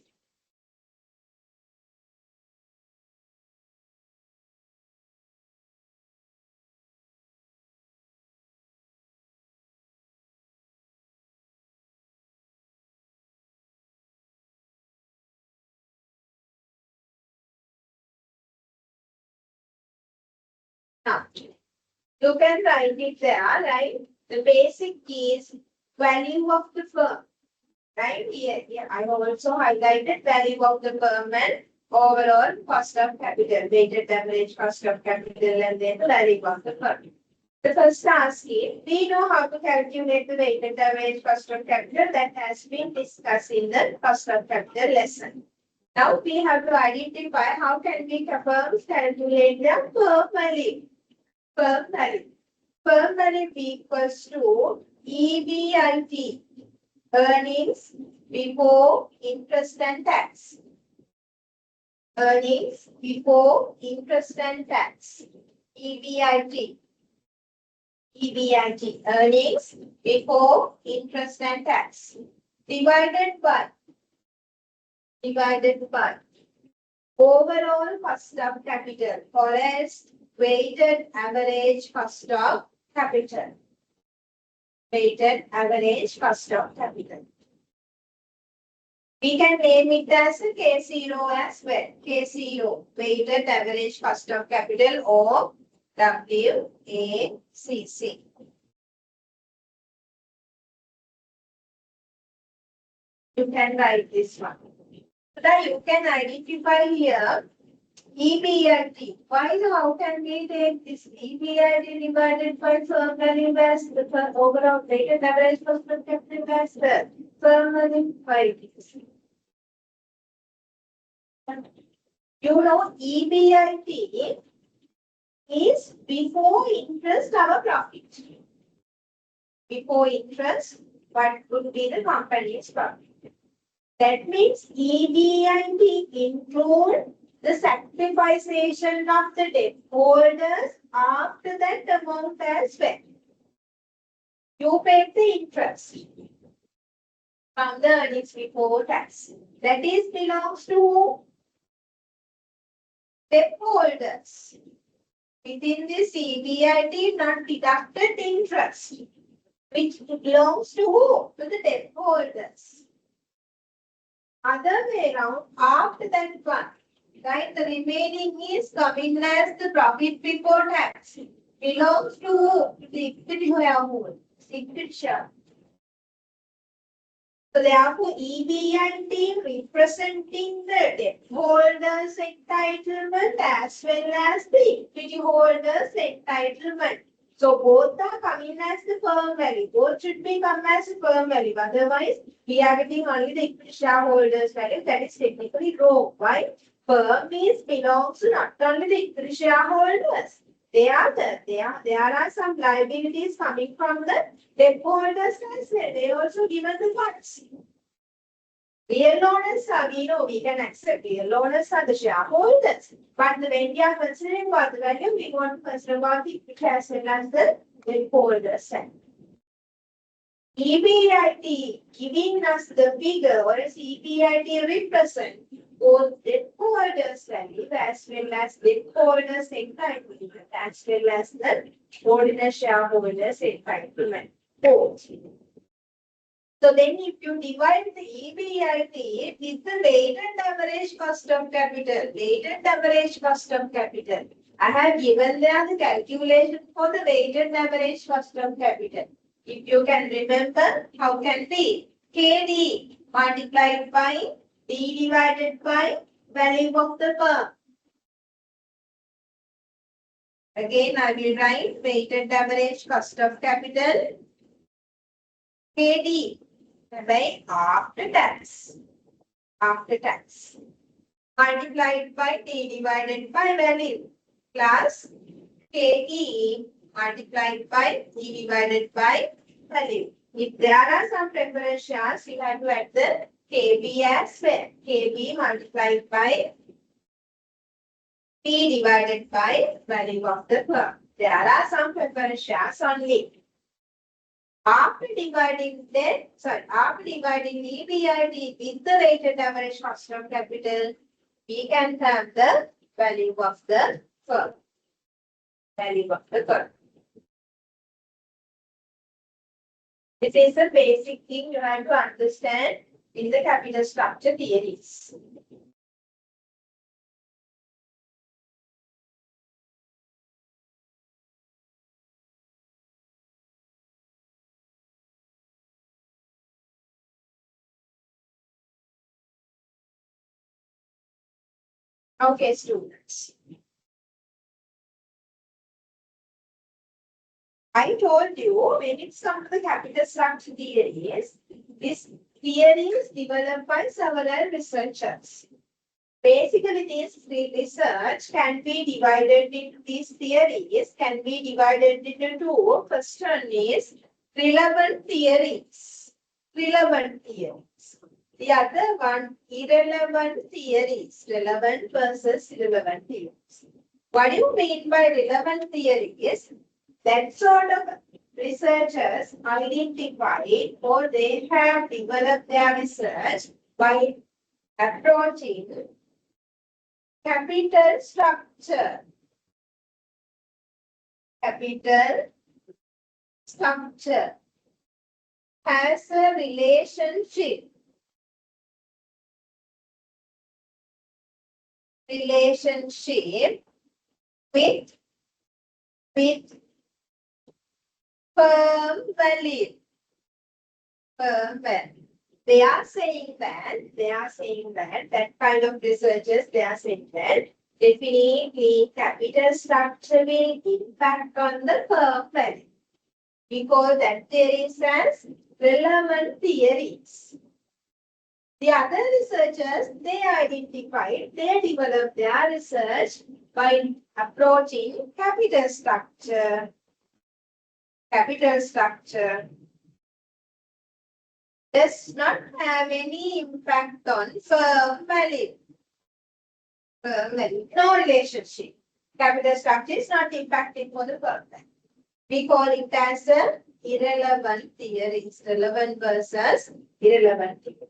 Now, you can write it there, right? The basic is value of the firm, right? Here, I have also highlighted value of the firm and overall cost of capital, weighted average cost of capital, and then the value of the firm. The first task is, we know how to calculate the weighted average cost of capital that has been discussed in the cost of capital lesson. Now we have to identify how can we firms calculate the firm value. Firm value. Firm value equals to EBIT, earnings before interest and tax. Earnings before interest and tax. EBIT. EBIT, earnings before interest and tax. Divided by overall cost of capital, or else weighted average cost of capital. Weighted average cost of capital. We can name it as a K0 as well. K0, weighted average cost of capital, or WACC. You can write this one. So that you can identify here EBIT. How can we take this EBIT divided by firm value as the overall weighted average cost of capital as the firm value by this? You know, EBIT is before interest our profit. Before interest, what would be the company's profit? That means EBIT include the sacrification of the debt holders after that amount as well. You pay the interest from the earnings before tax. That is belongs to debt holders. Within this EBIT, not deducted interest, which belongs to who? To the debt holders. Other way around, after that one, right, the remaining is coming as the profit before tax. belongs to the equity shareholder. Equity share. So therefore, EBIT representing the debt holders' entitlement as well as the equity holders' entitlement. So both are coming as the firm value. Both should be come as the firm value. Otherwise, we are getting only the equity shareholders' value. That is technically wrong. Why? Firm means belongs to not only the equity shareholders. There are some liabilities coming from the debt holders as well. They also given the funds. Real owners are, we know we can accept real owners are the shareholders. But when we are considering about the value, we want to consider about the equity as well as the debt holders. EBIT giving us the figure, or as EBIT represent both debt holders value as well as debt holders entitlement as well as the ordinary shareholders entitlement. Both. So then if you divide the EBIT with the weighted average cost of capital, I have given there the calculation for the weighted average cost of capital. If you can remember, how can be? KD multiplied by D divided by value of the firm. Again, I will write weighted average cost of capital, KD by after tax, multiplied by D divided by value plus KE multiplied by D divided by value. If there are some preference shares, you have to add the KB as well. KB multiplied by P divided by value of the firm. There are some preference shares only. After dividing EBIT with the weighted average cost of capital, we can have the value of the firm. This is a basic thing you have to understand in the capital structure theories. Okay, students. I told you when it comes to the capital structure theories, this theory is developed by several researchers. Basically, this research can be divided into these theories, can be divided into two. First one is relevant theories. The other one, irrelevant theories. Relevant versus irrelevant theories. What do you mean by relevant theories? That sort of researchers identified or they have developed their research by approaching capital structure. Capital structure has a relationship with firm value. They are saying that kind of researchers, they are saying that definitely capital structure will impact on the firm value. We call that theories as relevant theories. The other researchers, they developed their research by approaching capital structure. Capital structure does not have any impact on firm value. No relationship. Capital structure is not impacting for the firm value. We call it as a irrelevant theories. Relevant versus irrelevant theories.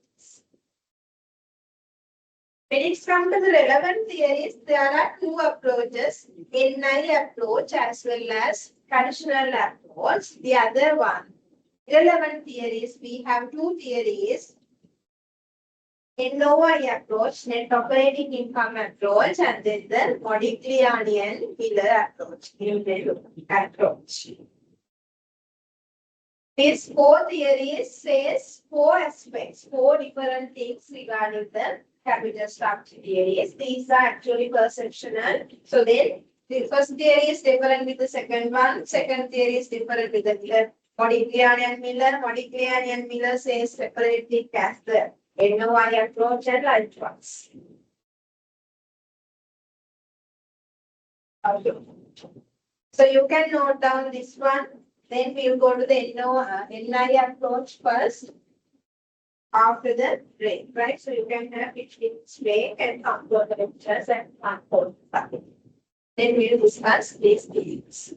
When it comes to the relevant theories, there are two approaches, NI approach as well as traditional approach. The other one, relevant theories, we have two theories. NOI approach, net operating income approach, and then the Modigliani and Miller approach. These four theories says four aspects, four different things regarding the capital structure theories. These are actually perceptional. So then the first theory is different with the second one. Second theory is different with the Miller. Modigliani and Miller. Modigliani and Miller says separate it as the NOI approach and likewise. Okay. So you can note down this one. Then we'll go to the NI approach first after the break, right? So you can have 15 minutes break and come to the lectures and unfold. Then we'll discuss these things.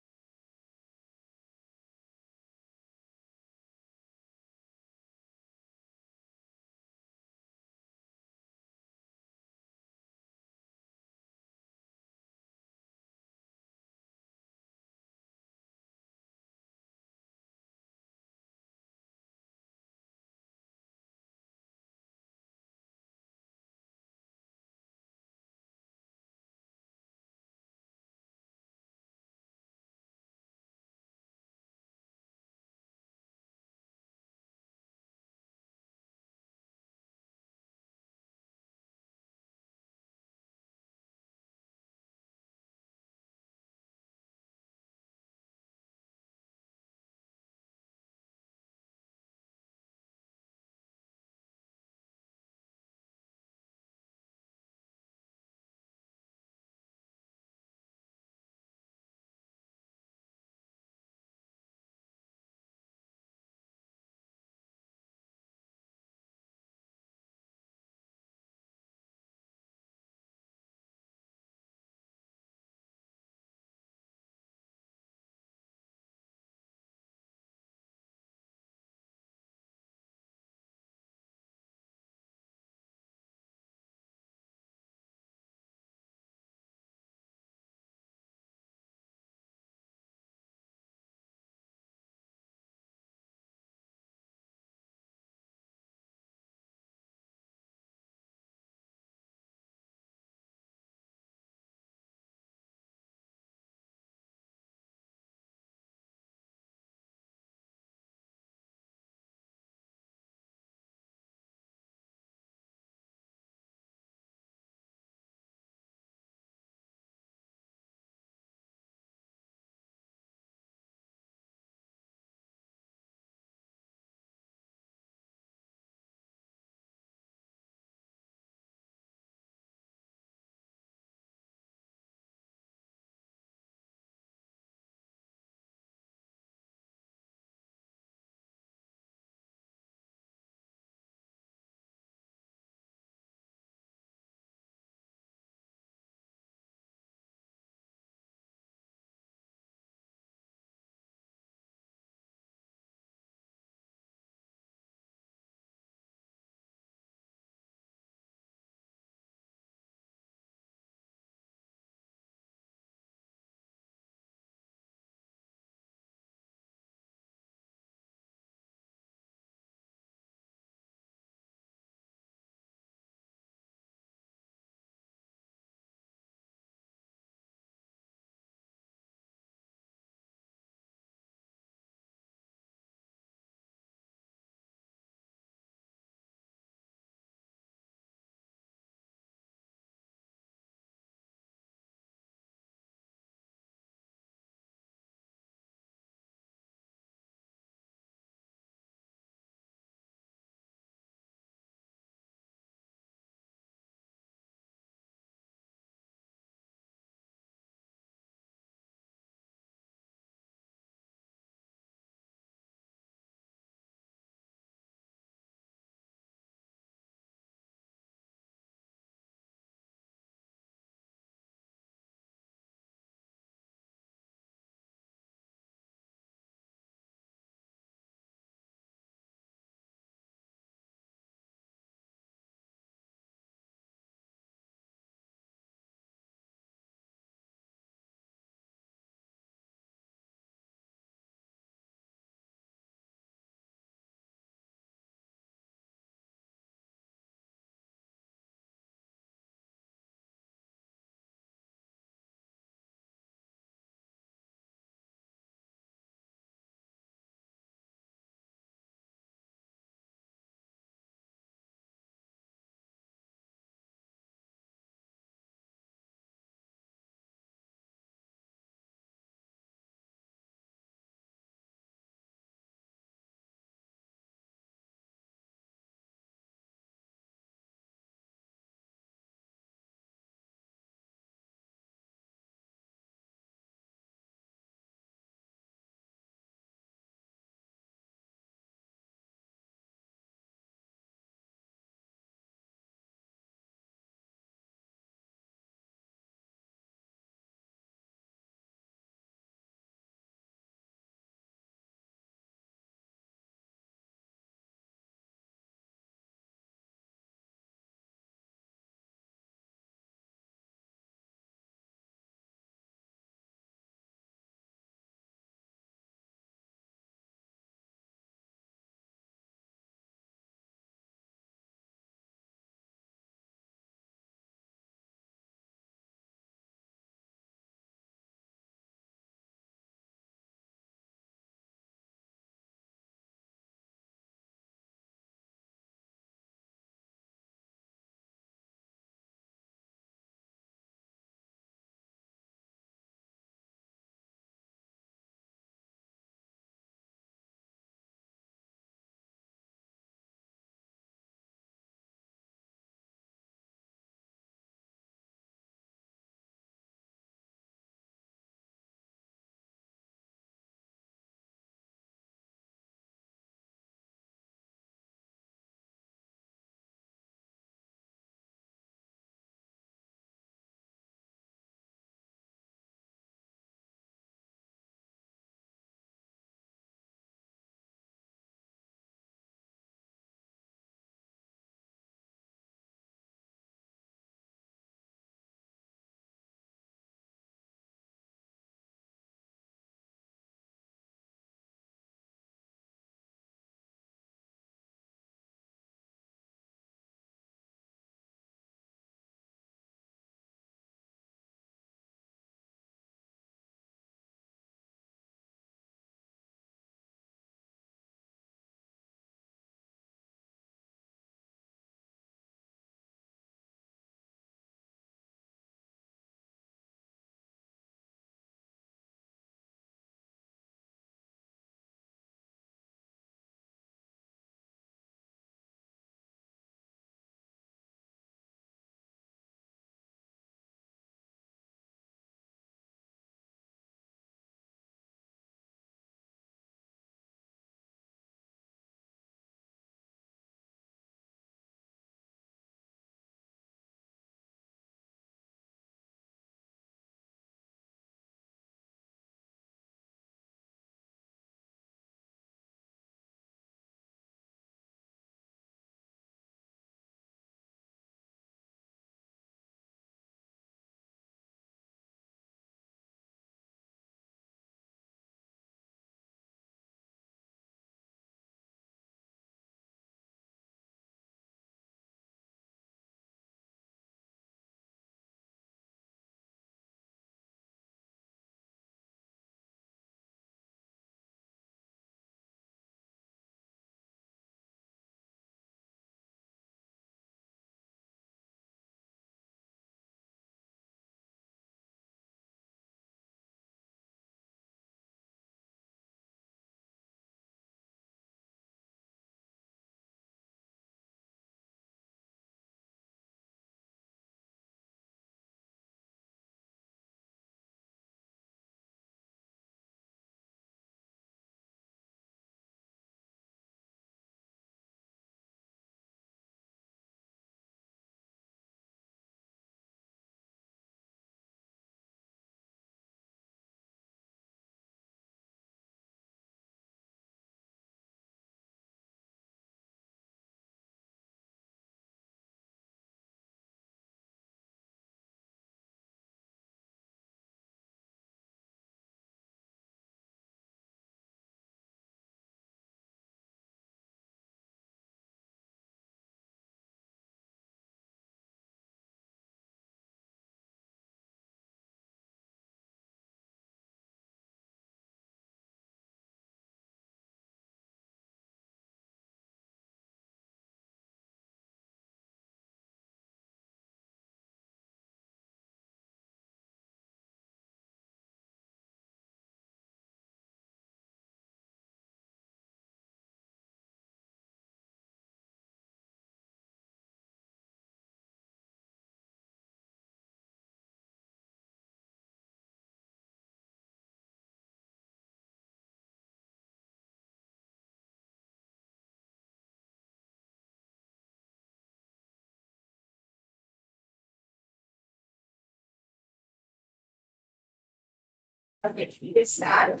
Okay, let's start.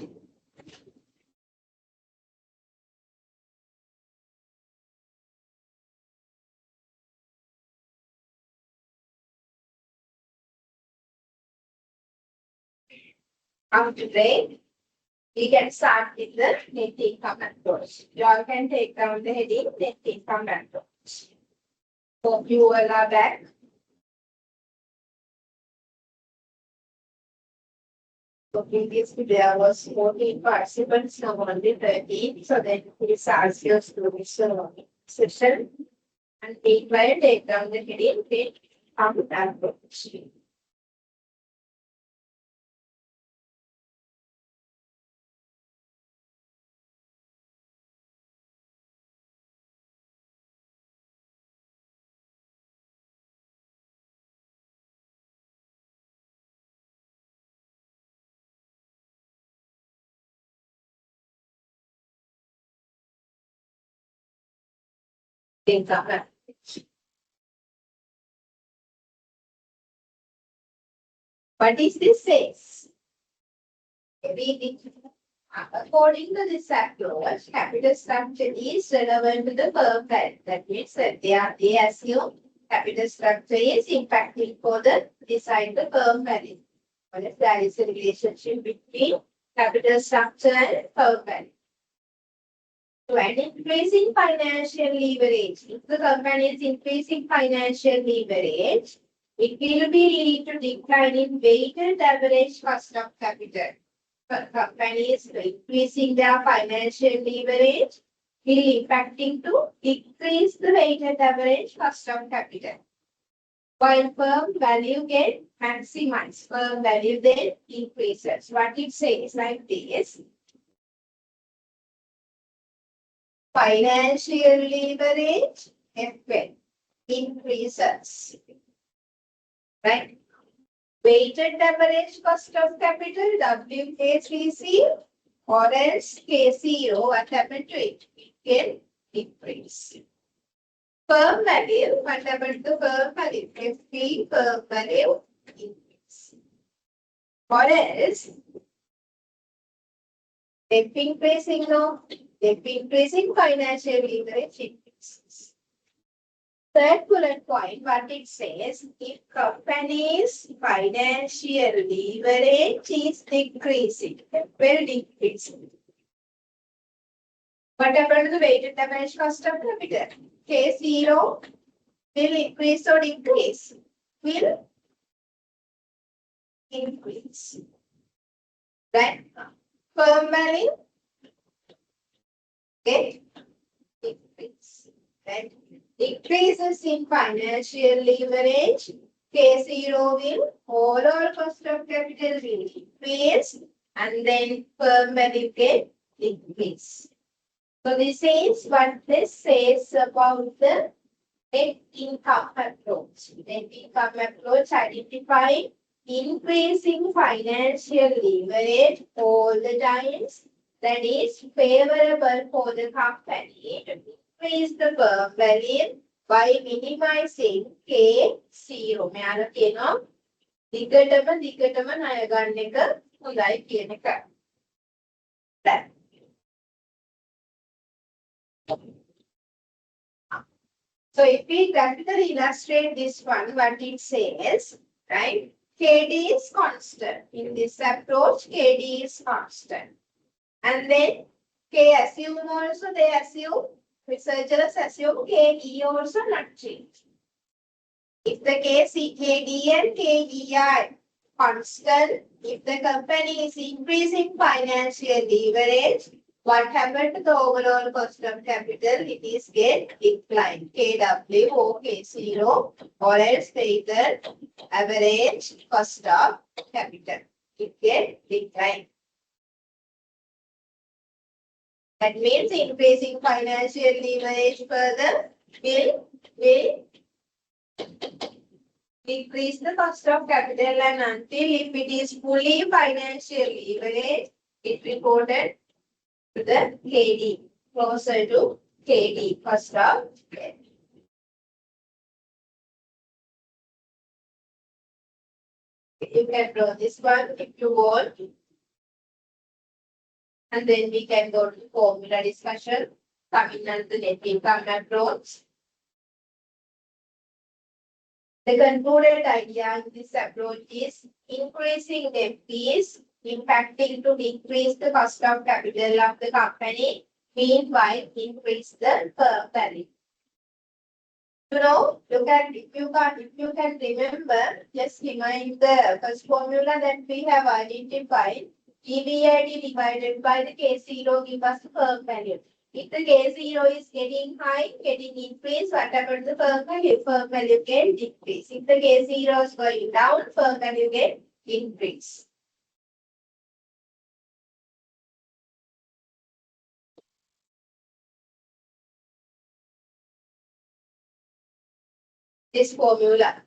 Today, we can start with the net income approach. You all can take down the heading net income approach. Hope you all are back. So previously there was 14 participants, now only 13. So then please ask your students session and take down the heading net income approach. Income approach. What is this says? According to this approach, capital structure is relevant to the firm value. That means that they assume capital structure is impacting for the decide the firm value. There is a relationship between capital structure and firm value. So an increasing financial leverage. If the company is increasing financial leverage, it will be lead to decline in weighted average cost of capital. Companies increasing their financial leverage will impacting to decrease the weighted average cost of capital. While firm value get maximized, firm value then increases. What it says like this. Financial leverage FL increases. Right? Weighted average cost of capital WKCC or else K0, what happened to it? It can decrease. Firm value, what happened to firm value? FP firm value increase. Or else, if increasing, no, if increasing financial leverage increases. Third bullet point, what it says, if company's financial leverage is decreasing, will decrease. What happened to the weighted average cost of capital? K0 will increase or decrease? Will increase. Right? Firm value get increase. Right? Decreases in financial leverage, K0 will, overall cost of capital will increase and then firm value get increase. So this is what this says about the net income approach. Net income approach identifying increasing financial leverage all the times that is favorable for the company to increase the firm value by minimizing K0. මෙයාලා කියනවා දිගටම ණය ගන්න එක හොඳයි කියන එක. So if we graphically illustrate this one, what it says, right? KD is constant. In this approach, KD is constant. And then K assume also, they assume, researchers assume KE also not change. If the KD and KE are constant, if the company is increasing financial leverage, what happened to the overall cost of capital? It is get declined. KW or K0 or else weighted average cost of capital. It get declined. That means increasing financial leverage further will decrease the cost of capital and until if it is fully financial leverage, it reported to the KD, closer to KD, cost of capital. You can draw this one if you want. And then we can go to formula discussion, coming under the net income approach. The concluded idea in this approach is increasing the fees, impacting to decrease the cost of capital of the company, meanwhile increase the firm value. You know, if you can remember, just remind the first formula that we have identified. EBIT divided by the K0 gives us the firm value. If the K0 is getting high, getting increased, what about the firm value? Firm value can decrease. If the K0 is going down, firm value can increase. This formula,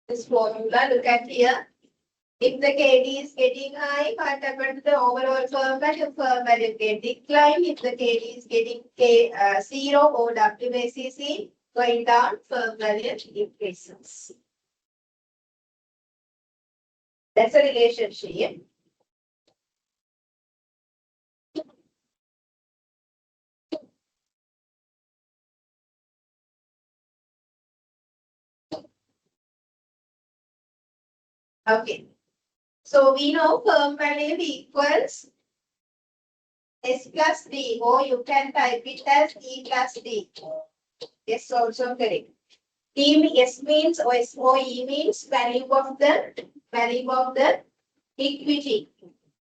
look at here. If the KD is getting high, what happens to the overall firm value? Firm value can decline. If the KD is getting K0 or WACC going down, firm value increases. That's a relationship. Okay. So we know firm value equals S plus D, or you can type it as E plus D. Yes, also correct. S means, or SOE means value of the equity.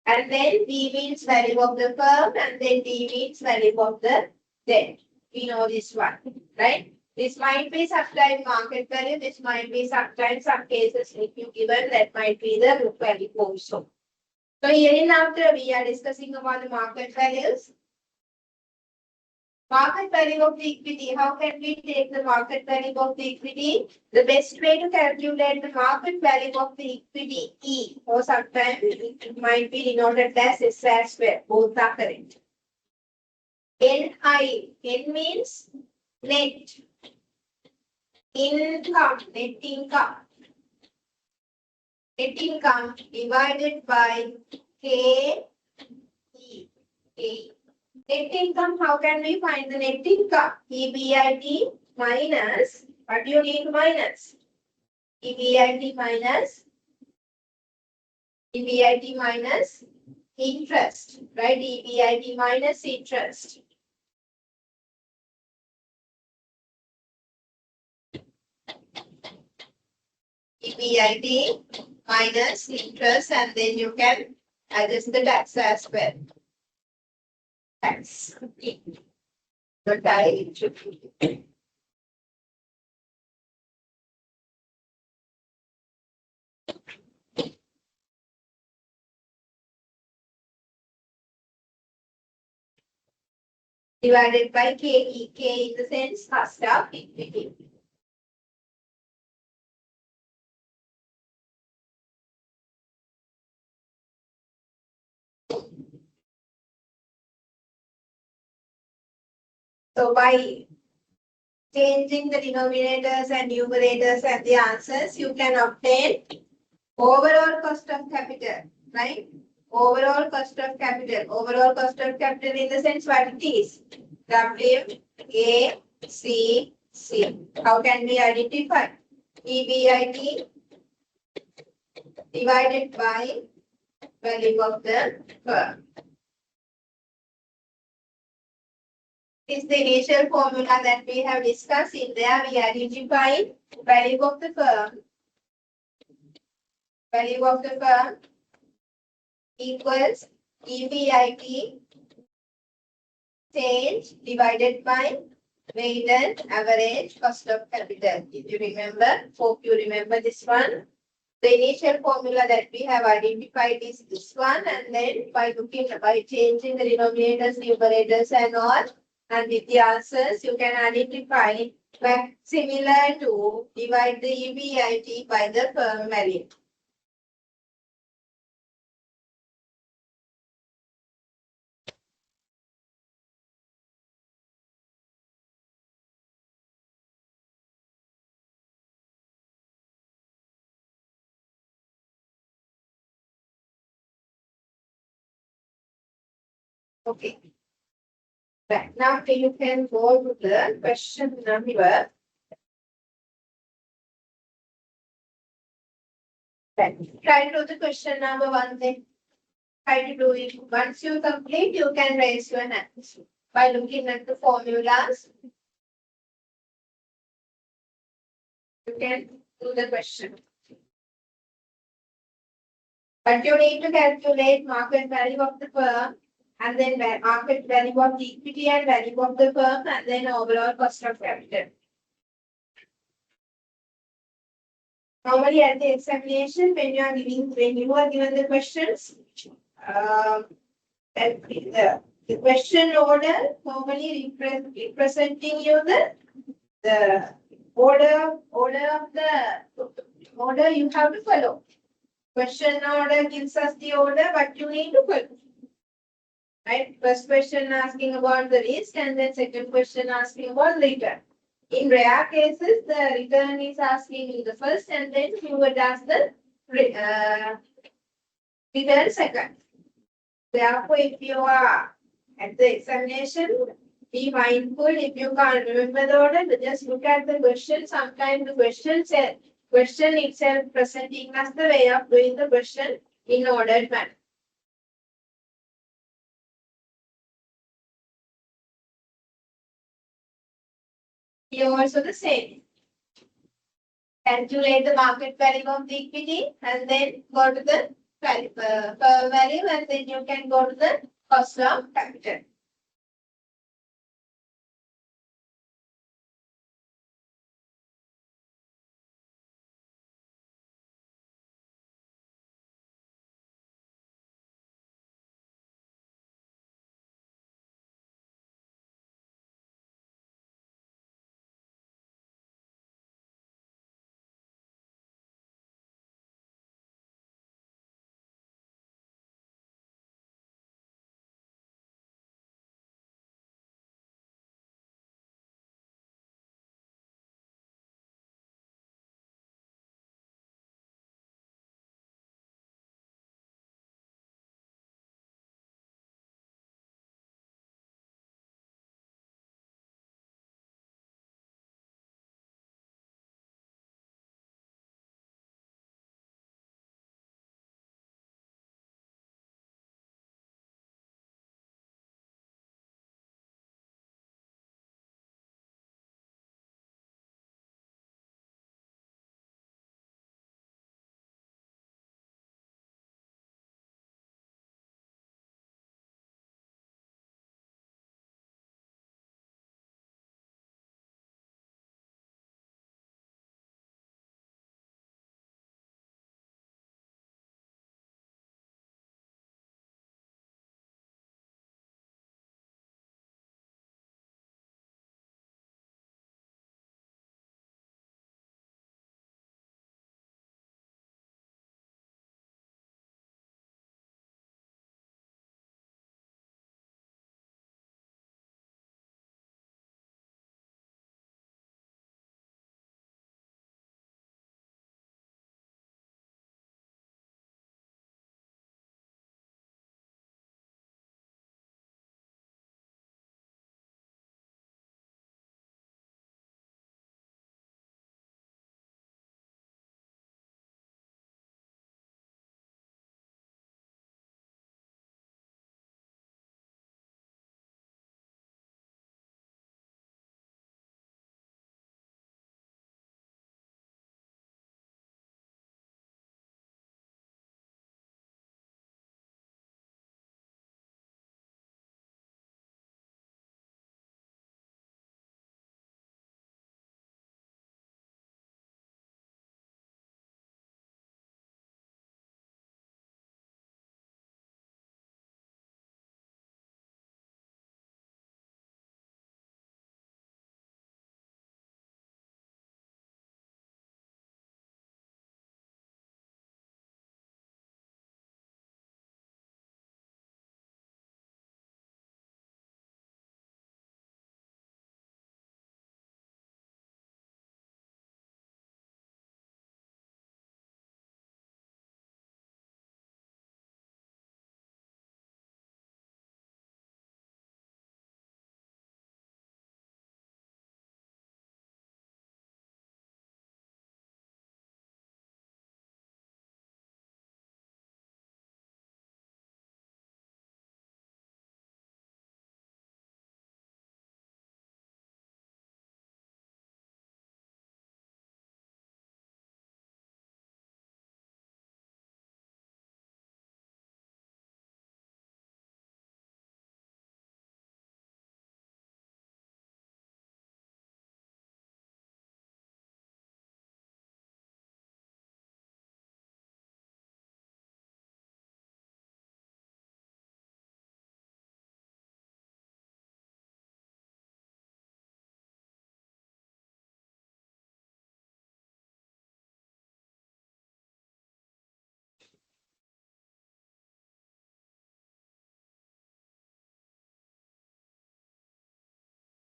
And then D means value of the firm, and then D means value of the debt. We know this one, right? This might be sometimes market value, this might be sometimes some cases if you given that might be the book value also. So here in after we are discussing about the market values. Market value of the equity. How can we take the market value of the equity? The best way to calculate the market value of the equity E, or sometimes it might be denoted as S as well. Both are correct. NI. N means net income. Net income. Net income divided by K E. K. Net income, how can we find the net income? EBIT minus, what do you need to minus? EBIT minus interest, right? EBIT minus interest. EBIT minus interest, and then you can adjust the tax as well. Tax. The tie should be. Divided by KE. K in the sense cost of equity. So by changing the denominators and numerators and the answers, you can obtain overall cost of capital, right? Overall cost of capital. Overall cost of capital in the sense what it is? WACC. How can we identify? EBIT divided by value of the firm. Is the initial formula that we have discussed. In there we identified value of the firm. Value of the firm equals EBIT change divided by weighted average cost of capital. If you remember, hope you remember this one. The initial formula that we have identified is this one, and then by changing the denominators, numerators, and all, and with the answers, you can identify similar to divide the EBIT by the firm value. Okay. Right. Now you can go to the question number. Right. Try to do the question number 1 then. Try to do it. Once you complete, you can raise your hand by looking at the formulas. You can do the question. But you need to calculate market value of the firm and then market value of the equity and value of the firm and then overall cost of capital. Normally at the examination, when you are given the questions, the question order normally representing you the order of the order you have to follow. Question order gives us the order, but you need to follow. Right? First question asking about the risk, and then second question asking about the return. In rare cases, the return is asking you the first, and then you would ask the return second. Therefore, if you are at the examination, be mindful if you can't remember the order, just look at the question. Sometimes the question itself presenting us the way of doing the question in ordered manner. Here also the same. Calculate the market value of the equity and then go to the value and then you can go to the cost of capital.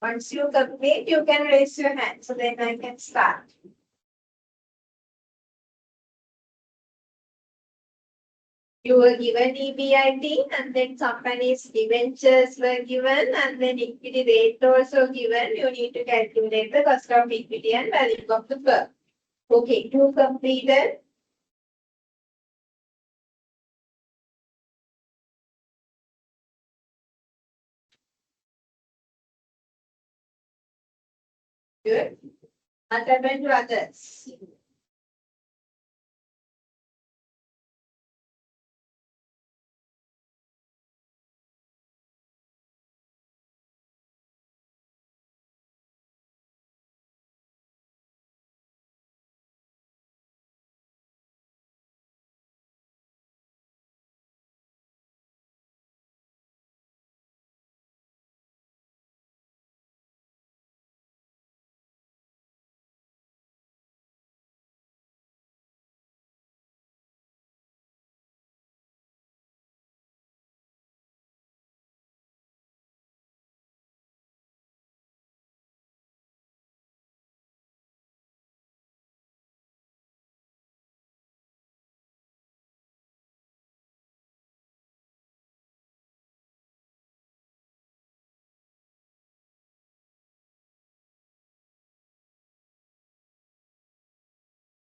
Once you complete, you can raise your hand. So then I can start. You were given EBIT and then companies debentures were given and then equity rate also given. You need to calculate the cost of equity and value of the firm. Okay, 2 completed. Good. What happened to others?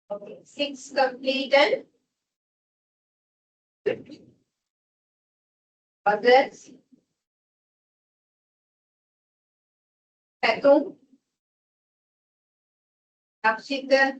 Okay, 6 completed. Others? Tatum? Akshita?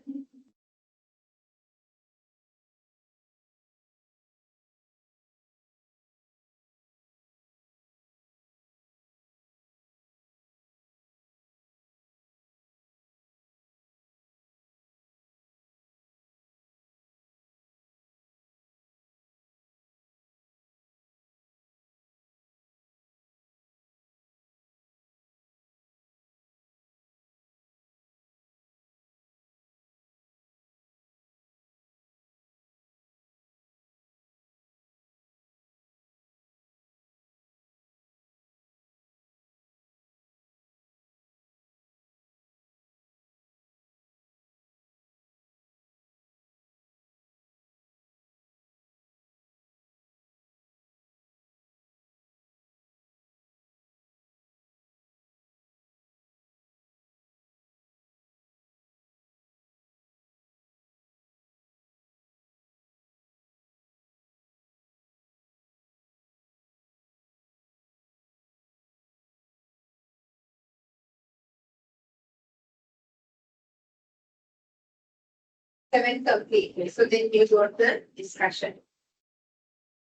Seven completed. So then you got the discussion.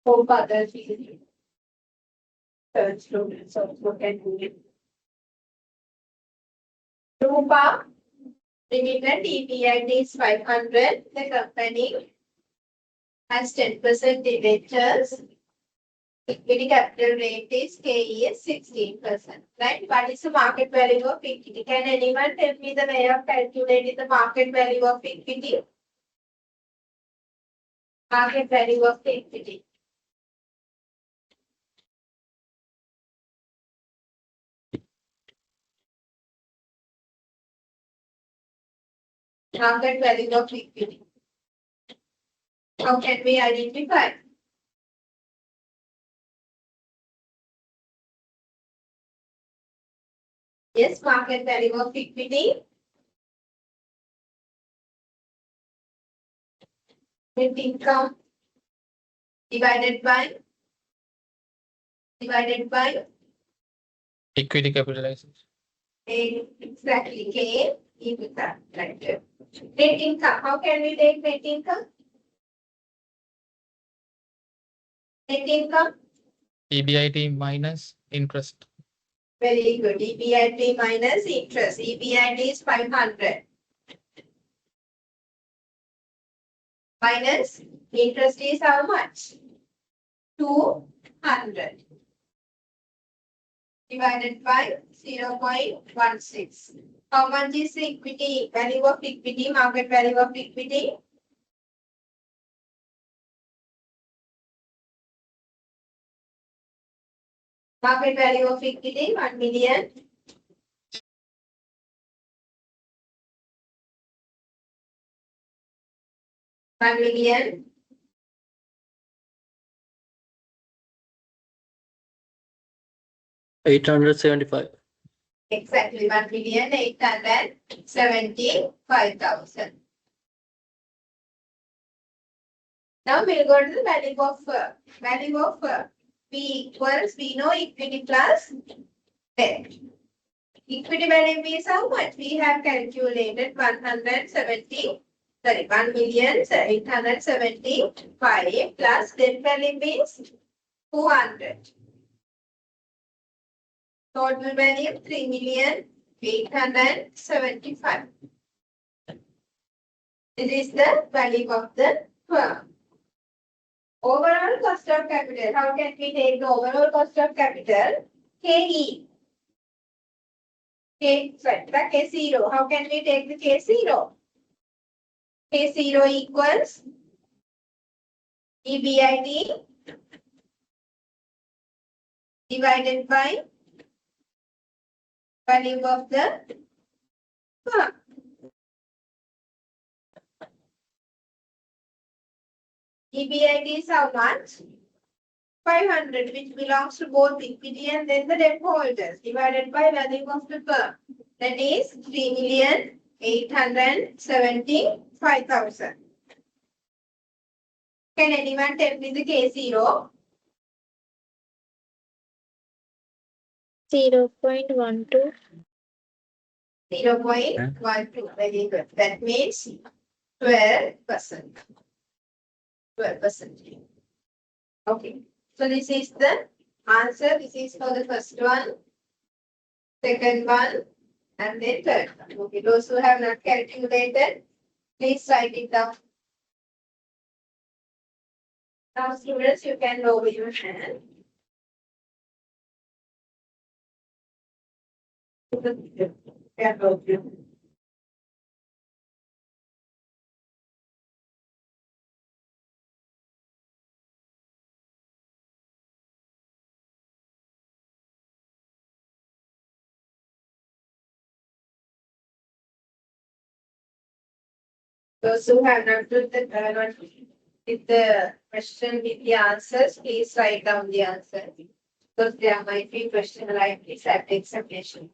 Hope others will third students also can do it. Rupa, limited EBIT is 500. The company has 10% debentures. Equity capital rate is KE is 16%. Right? What is the market value of equity? Can anyone tell me the way of calculating the market value of equity? Market value of the equity. Market value of equity. How can we identify? Yes, market value of equity. Net income divided by Equity capitalization. exactly K into that. Right. Net income. How can we take net income? Net income. EBIT minus interest. Very good. EBIT minus interest. EBIT is 500. Minus interest is how much? 200. Divided by 0.16. How much is the equity, value of equity, market value of equity? Market value of equity, 1 million. 1 million, $875. exactly 1,875,000. Now we'll go to the value of P equals, we know equity plus debt. Equity value is how much? We have calculated 1,875 plus debt value is 200. Total value 3,875. This is the value of the firm. Overall cost of capital. How can we take the overall cost of capital? KE. K0. How can we take the K0? K0 equals EBIT divided by value of the firm. EBIT is how much? 500, which belongs to both equity and then the debt holders, divided by value of the firm. That is 3,875,000. Can anyone tell me the K0? 0.12. 0.12. Very good. That means 12%. 12%. Okay. So this is the answer. This is for the first one, second one, and then third one. Okay. Those who have not calculated, please write it down. Now, students, you can lower your hand. Those who have not put the question with the answers, please write down the answer. Because there might be question like this at the examination.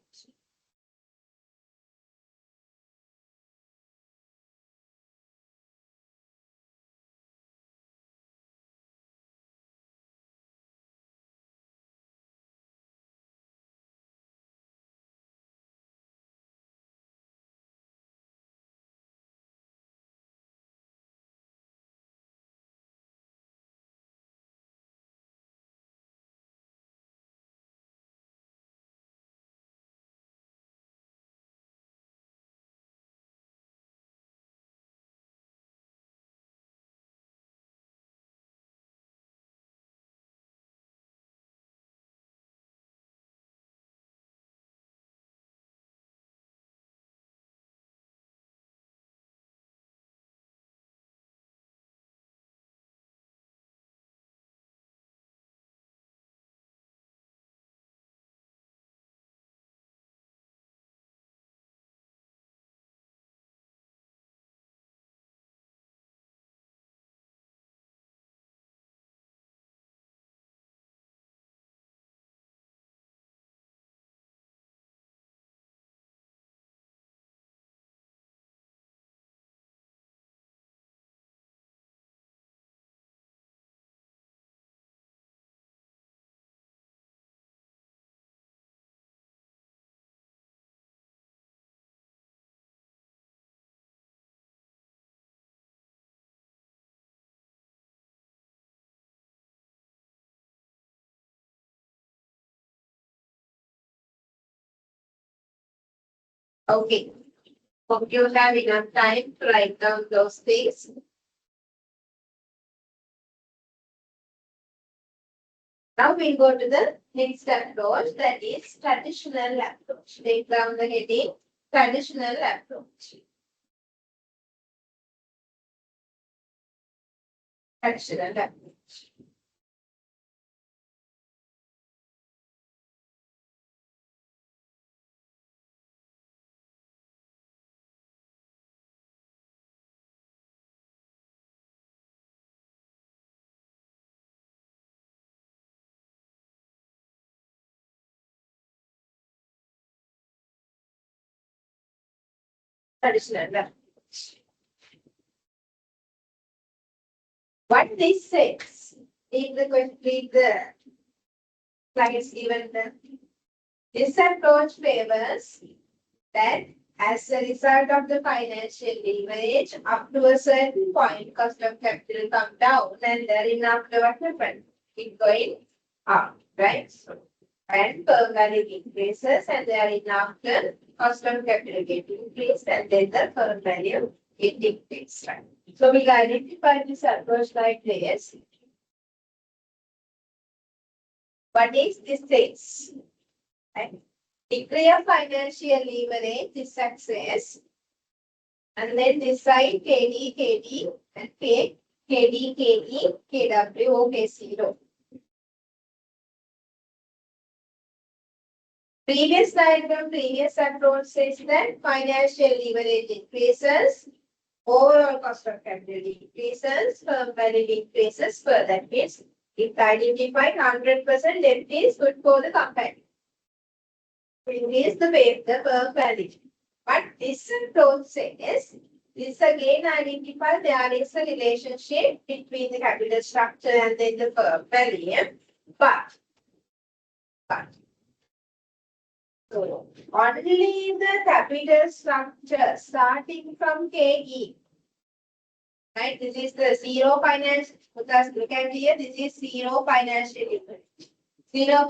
Okay. Hope you have enough time to write down those things. Now we'll go to the next approach, that is traditional approach. Take down the heading, traditional approach. Traditional approach. traditional leverage. What this says, read the slides given them. This approach favors that as a result of the financial leverage, up to a certain point, cost of capital come down, and therein after what happened? It going up, right? So, and firm value increases, and therein after cost of capital get increased, and then the firm value get increased, right? So we identify this approach like this. What is this says? Right? Degree of financial leverage is success, and then this side KD, KD, and K, KD, KD, KW, or K0. Previous diagram, previous approach says that financial leverage increases, overall cost of capital decreases, firm value increases further. That means if identified 100% debt is good for the company. Increase the firm value. But this approach says, this again identify there is a relationship between the capital structure and then the firm value. But so only the capital structure starting from KE. Right? This is the zero finance, because look at here, this is zero financial leverage. Zero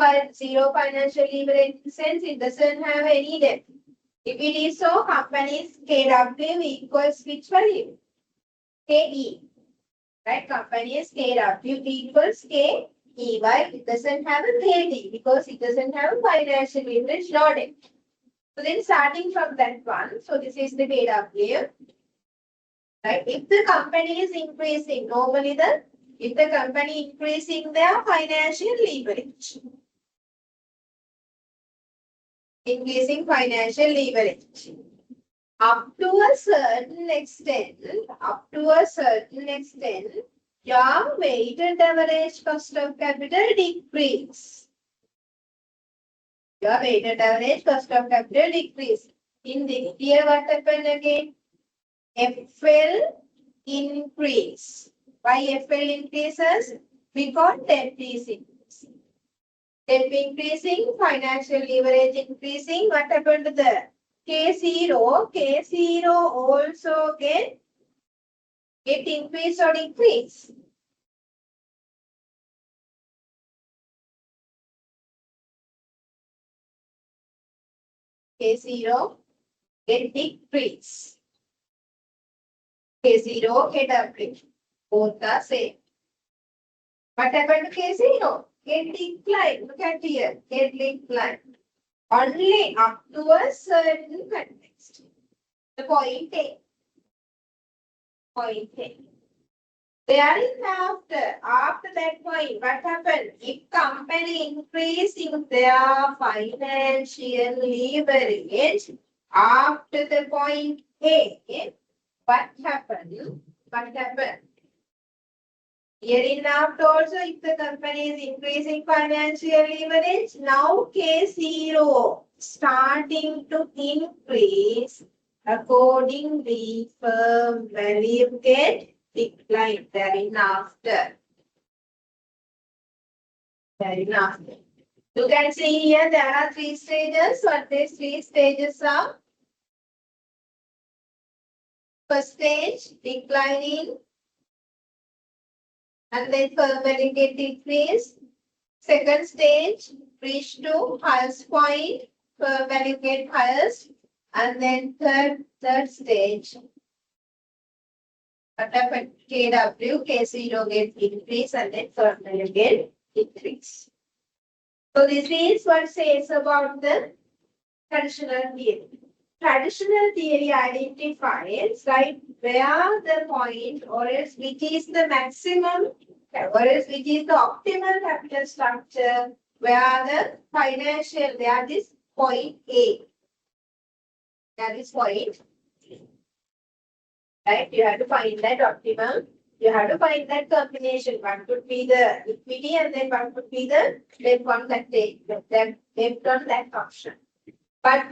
financial leverage in the sense it doesn't have any debt. If it is so, company's KW equals which value? KE. Right? Company's KW equals KE. Why? It doesn't have a KD because it doesn't have a financial leverage, no debt. So then starting from that one, so this is the KW. Right? If the company is increasing, normally if the company increasing their financial leverage. Increasing financial leverage. Up to a certain extent, your weighted average cost of capital decrease. Your weighted average cost of capital decrease. In this year, what happened again? FL increase. Why FL increases? Because debt is increasing. Debt increasing, financial leverage increasing. What happened to the K0? K0 also get increase or decrease? K0 get decrease. K0 get upgrade. Both are same. What happened to K0? Get decline. Look at here. Get decline. Only up to a certain context. The point A. Point A. Therein after that point, what happened? If company increasing their financial leverage after the point A, what happened? Herein after also, if the company is increasing financial leverage, now K0 starting to increase, accordingly firm value get decline therein after. You can see here there are 3 stages. What these 3 stages are? First stage, declining. And then firm value get decreased. Second stage, reach to highest point, firm value get highest. And then third stage, what happened? KW, K0 get increase and then firm value get decrease. So this is what says about the traditional theory. Traditional theory identifies, right, where the point or else which is the maximum or else which is the optimal capital structure where the financial, there is point A. That is point A. Right? You have to find that optimum. You have to find that combination. One could be the equity and then one could be the debt on that option. But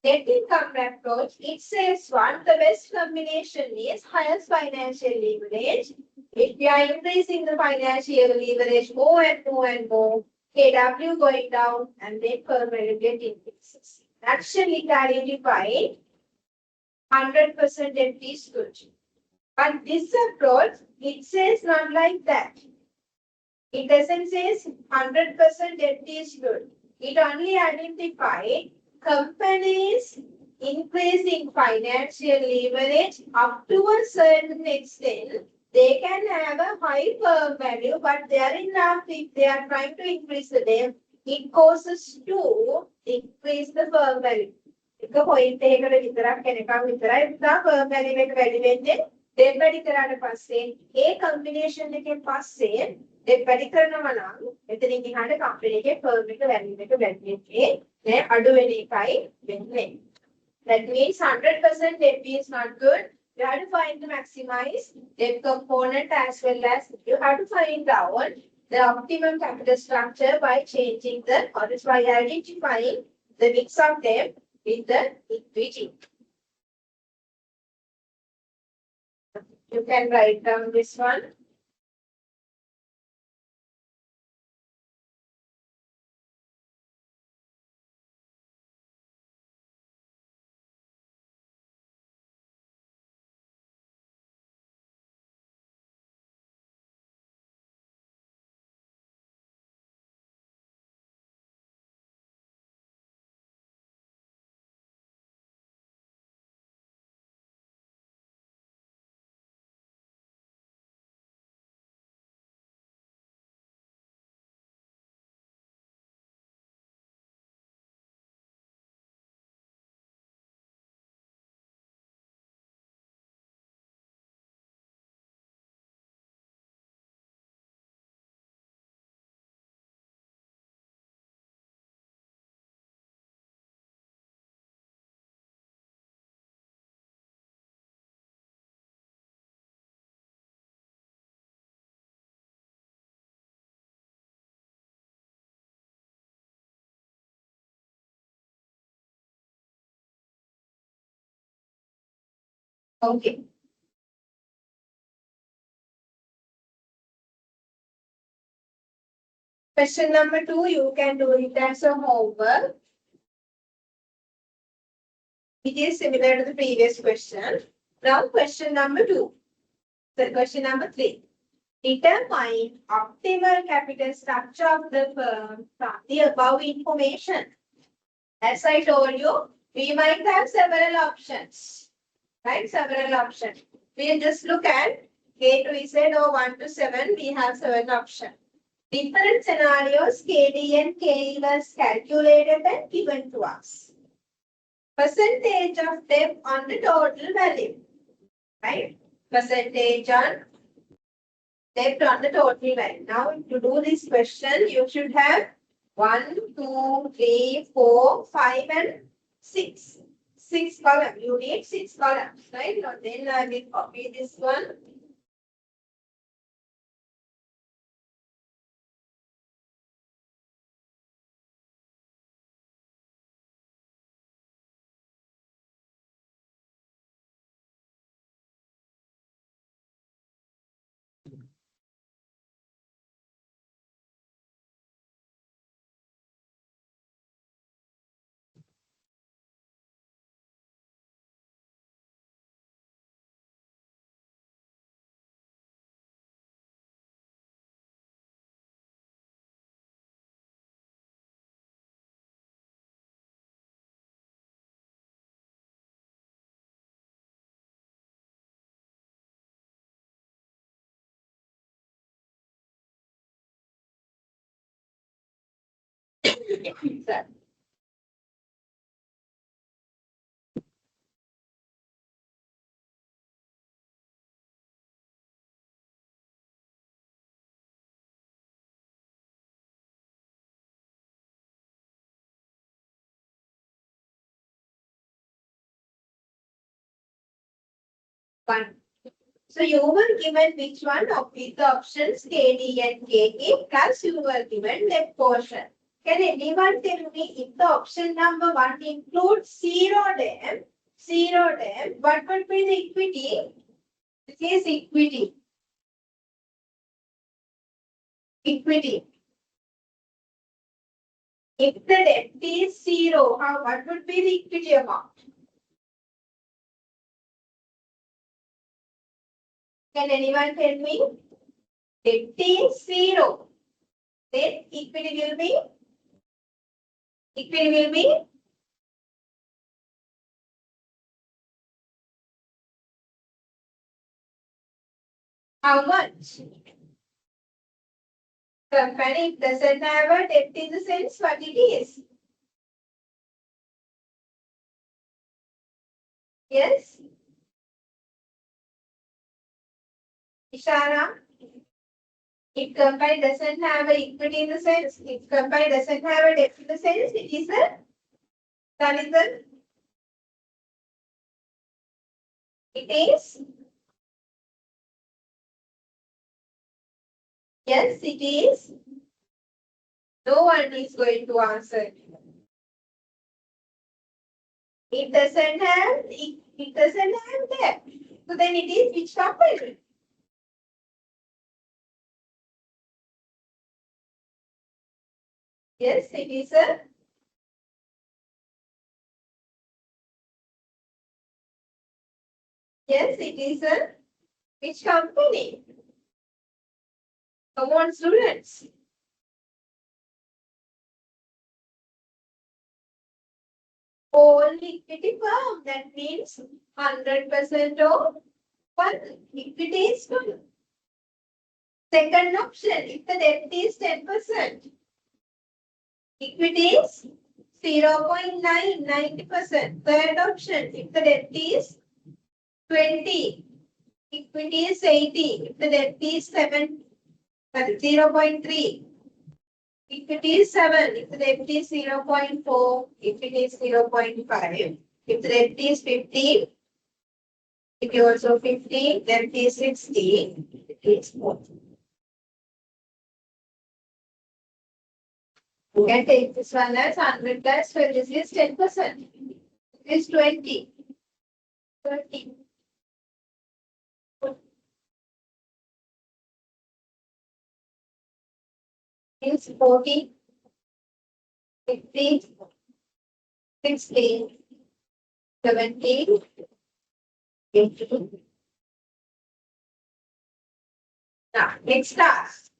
net income approach, it says the best combination is highest financial leverage. If we are increasing the financial leverage more and more and more, KW going down and then per get increases. Actually identified 100% FD is good. But this approach, it says not like that. It doesn't say 100% FD is good. It only identified companies increasing financial leverage up to a certain extent. They can have a high firm value, but they are enough if they are trying to increase the debt, it causes to increase the firm value. එක point එකකට විතරක් කෙනෙක්ම විතරයි ඉතින් firm value එක වැඩි වෙන්නේ debt වැඩි කරාට පස්සේ ඒ combination එකෙන් පස්සේ debt වැඩි කරනවා නම් එතනින් එහාට company එකේ firm එක value එක වැඩි වෙන්නේ නෑ අඩු වෙන එකයි වෙන්නේ. That means 100% debt is not good. You have to find the maximize debt component as well as you have to find out the optimum capital structure by changing the or by identifying the mix of them with the equity. You can write down this one. Okay. Question number 2, you can do it as a homework. It is similar to the previous question. Now question number 2. So question number 3. Determine optimal capital structure of the firm from the above information. As I told you, we might have several options. Right, several options. We'll just look at A to Z or 1 to 7. We have 7 options. Different scenarios, KD and KE was calculated and given to us. Percentage of debt on the total value. Right? Percentage on debt on the total value. Now, to do this question, you should have 1, 2, 3, 4, 5, and 6. 6 columns. You need 6 columns, right? Now, then I will copy this one. Exactly. One. So you were given which one of the options KD and KE plus you were given left portion. Can anyone tell me if the option number 1 includes zero dam, what would be the equity? This is equity. Equity. If the debt is zero, what would be the equity amount? Can anyone tell me? Debt is zero. Then equity will be how much? Company doesn't have a debt in the sense what it is. Yes? Ishara? If company doesn't have a equity in the sense, if company doesn't have a debt in the sense, it is a Dalithan. It is. Yes, it is. No one is going to answer. It doesn't have that. So then it is which company? Yes, it is a yes, it is a which company? Come on, students. All equity firm. That means 100% of one equity is good. Second option, if the debt is 10%, equity is 0.9, 90%. Third option, if the debt is 20, equity is 80. If the debt is 0.3, equity is 7. If the debt is 0.4, equity is 0.5. If the debt is 15, if you also 15, debt is 60, it is 4. You can take this one as 100 plus 12. This is 10%. This is 20. 30. Is 40, 50, 60, 70, 80. Now, next task.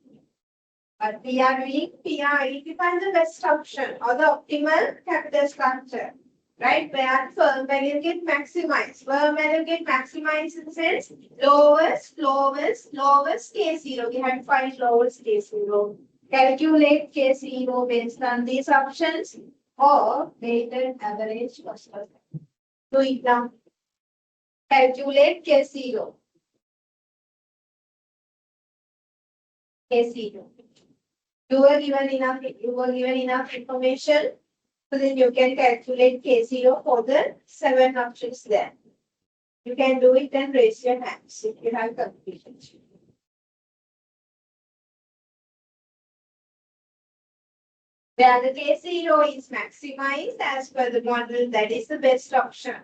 What we are doing, we are identifying the best option or the optimal capital structure. Right? Where firm value get maximized. Firm value get maximized in the sense lowest K0. We have to find lowest K0. Calculate K0 based on these options or weighted average cost of capital. Do it now. Calculate K0. K0. You were given enough information, so then you can calculate K0 for the 7 options there. You can do it and raise your hands if you have confusion. Where the K0 is maximized as per the model, that is the best option.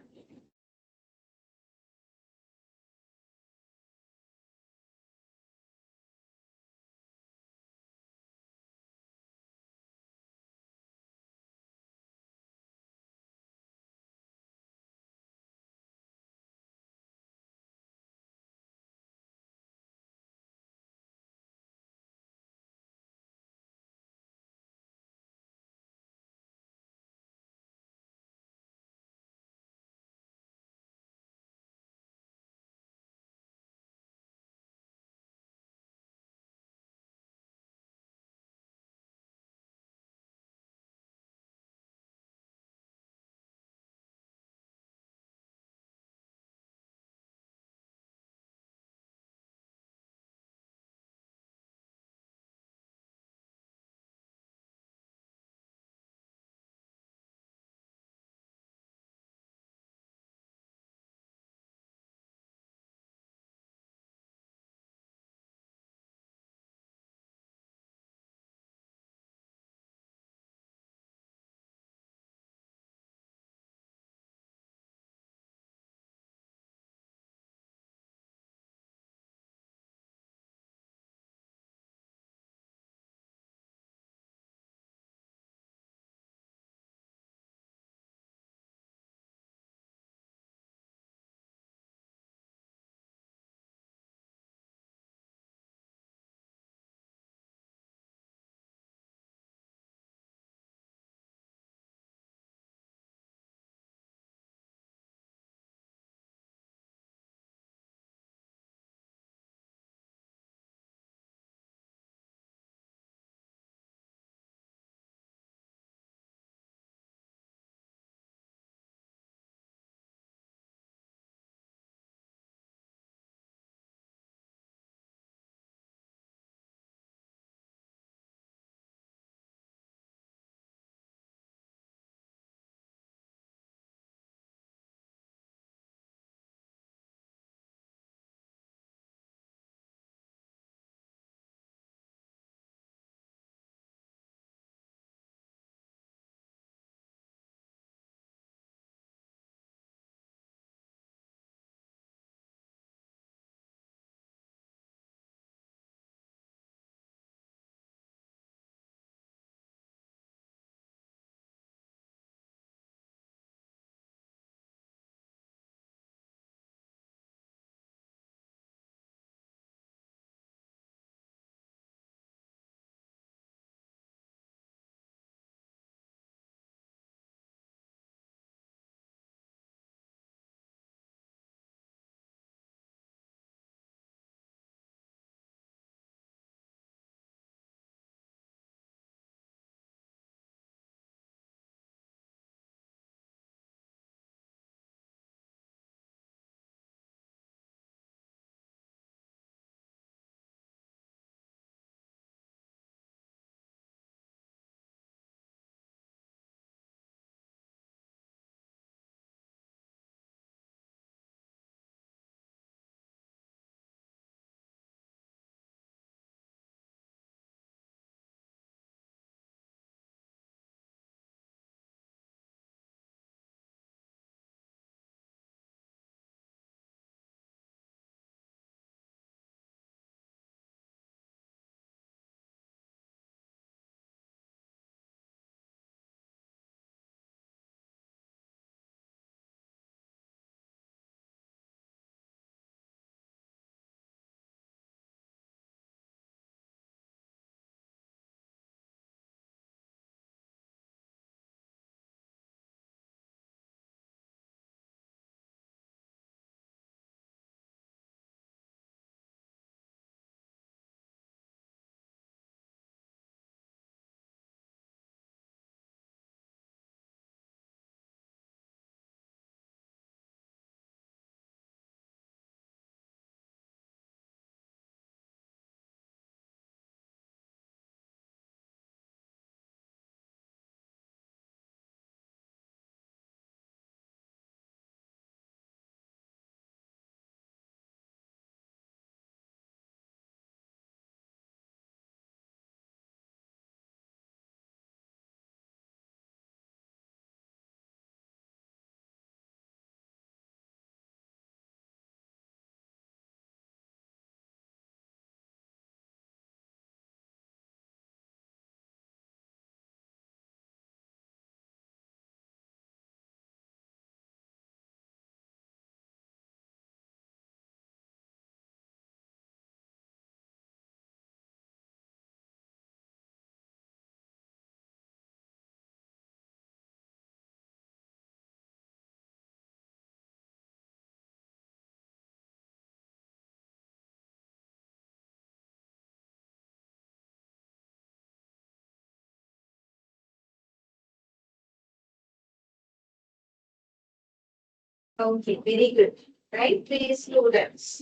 Okay, very good. Right, 3 students.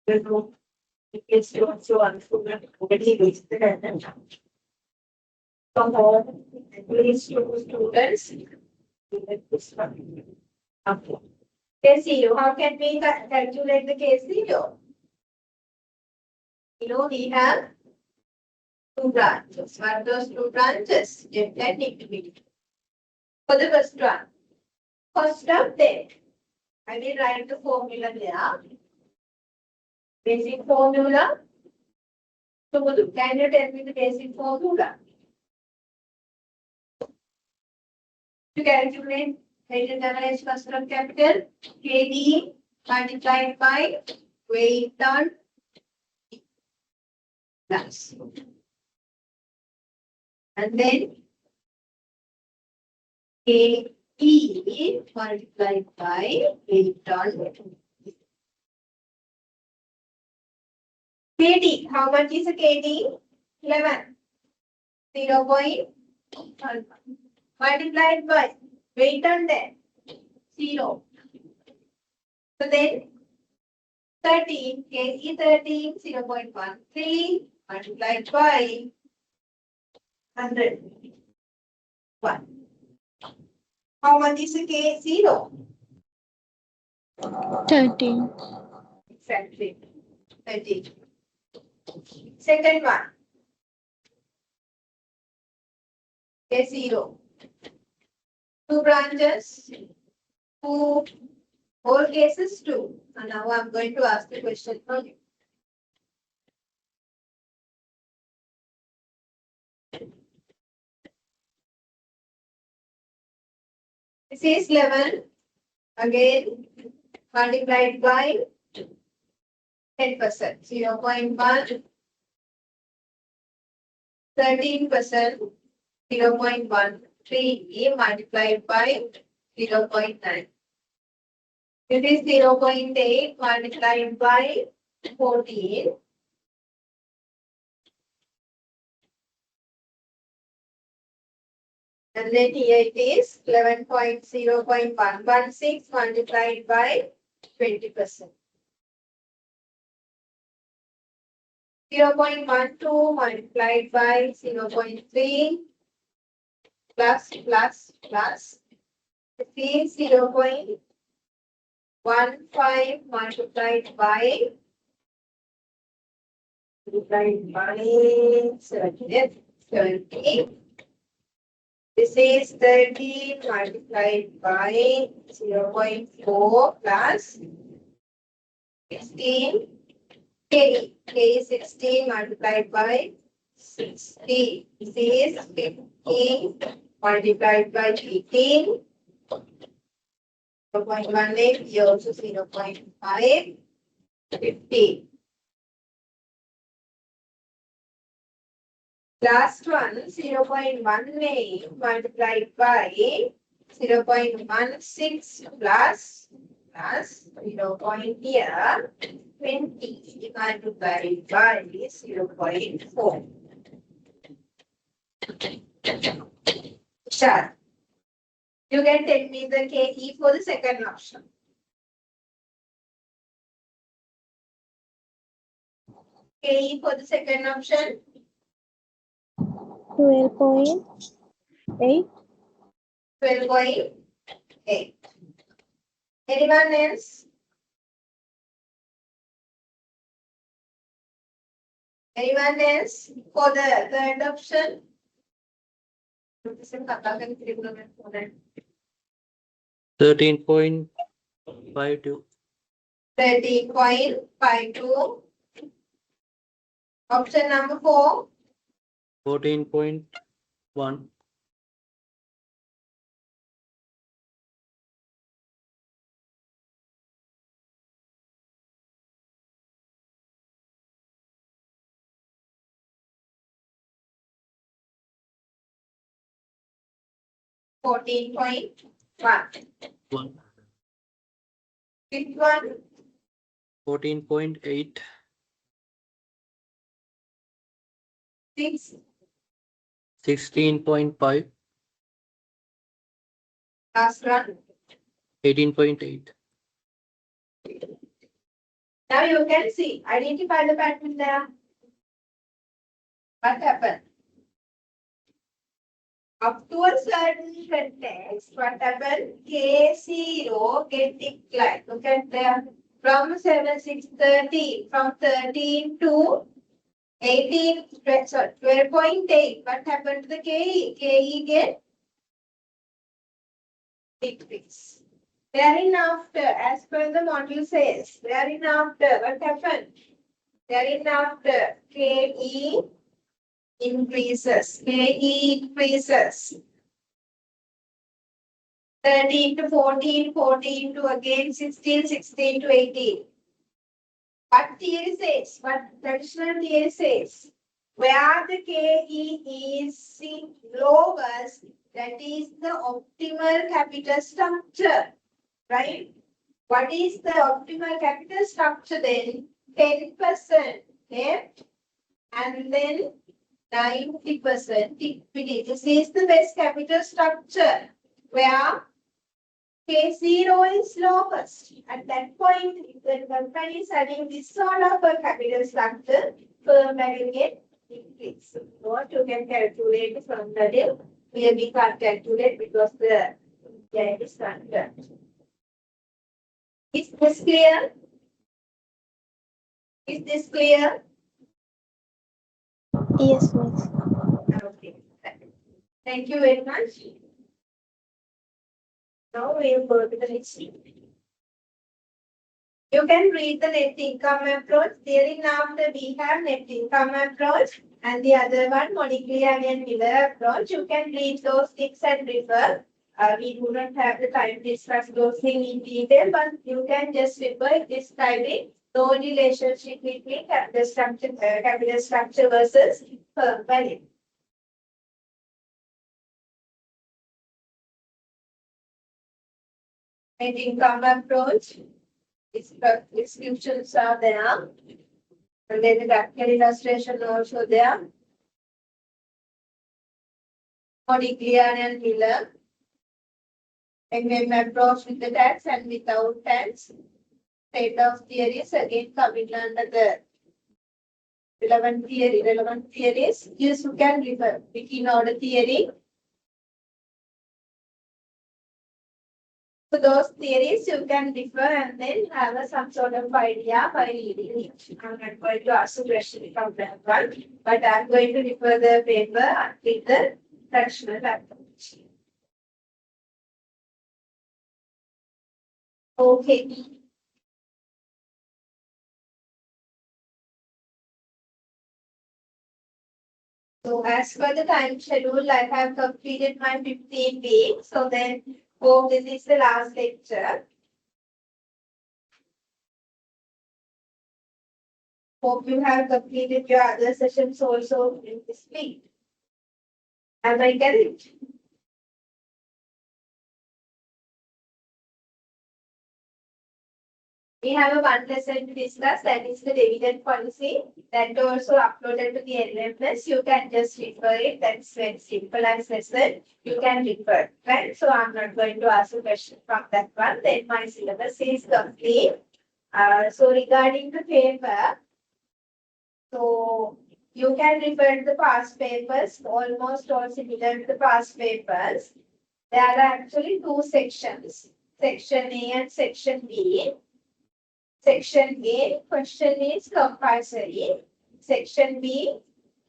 It's also one student already reached the deadline. From all, at least 2 students. Okay. K0, how can we calculate the K0? You know, we have 2 branches. What are those 2 branches? Debt and equity. For the first one, cost of debt. I will write the formula there. Basic formula. So, can you tell me the basic formula? To calculate weighted average cost of capital, KD multiplied by weight on plus. And then KE multiplied by weight on KD. How much is a KD? 11. 0.1 multiplied by weight on debt 0. So then 13, KE 13, 0.13 multiplied by 100. 1. How much is a K0? 13. Exactly. 13. Second one. K0. 2 branches. 2. All cases 2. And now I'm going to ask the question for you. This is 11. Again, multiplied by 10%. 0.1. 13%. 0.13 multiplied by 0.9. It is 0.8 multiplied by 14. And then here it is 11.0.116 multiplied by 20%. 0.12 multiplied by 0.3 plus. It is 0.15 multiplied by 70. This is 13 multiplied by 0.4 plus 16. K is 16 multiplied by 60. This is 15 multiplied by 18. 0.18, here also 0.5, 50. Last one, 0.18 multiplied by 0.16 plus 0.20 multiplied by 0.4. Start. You can tell me the KE for the second option. KE for the second option. 12.8. 12.8. Anyone else? Anyone else for the third option? 13.52. 13.52. Option number 4. 14.1. 14.1. 1. Fifth one. 14.8. 6. 16.5. Last one. 18.8. Now you can see, identify the pattern there. What happened? Up to a certain context, what happened? K0 get declined. Look at there. From 7, 6, 13. From 13 to 18, sorry, 12.8. What happened to the KE? KE get decrease. Thereafter, as per the module says, thereafter, what happened? Thereafter, KE increases. KE increases. 13 to 14, 14 to again 16, 16 to 18. What theory says? What traditional theory says? Where the KE is lowest, that is the optimal capital structure, right? What is the optimal capital structure then? 10% left and then 90% equity. This is the best capital structure where K0 is lowest. At that point, if the company is having this sort of a capital structure, firm value get increase. What you can calculate from the deal, we can't calculate because the yeah, is not done. Is this clear? Is this clear? Yes, miss. Okay. Thank you very much. Now we will go to the next sheet. You can read the net income approach. Thereafter, we have net income approach and the other one, Modigliani and Miller approach. You can read those things and refer. We do not have the time to discuss those things in detail, but you can just refer describing the relationship between capital structure versus firm value. Net income approach. Descriptions are there. And then the graphical illustration also there. Modigliani and Miller. Approach with the tax and without tax. State of theories again coming under the relevant theories. Yes, you can refer within order theory. So those theories you can refer and then have some sort of idea by reading it. I'm not going to ask a question from that one, but I'm going to refer the paper with the fractional approach. Okay. So as per the time schedule, I have completed my 15 weeks. So then, hope this is the last lecture. Hope you have completed your other sessions also in this week. Am I correct? We have a one lesson to discuss, that is the dividend policy. That also uploaded to the LMS. You can just refer it. That's very simple as lesson. You can refer, right? So I'm not going to ask a question from that one. Then my syllabus is complete. So regarding the paper, so you can refer to the past papers, almost all similar to the past papers. There are actually two sections, section A and section B. Section A, question is compulsory. Section B,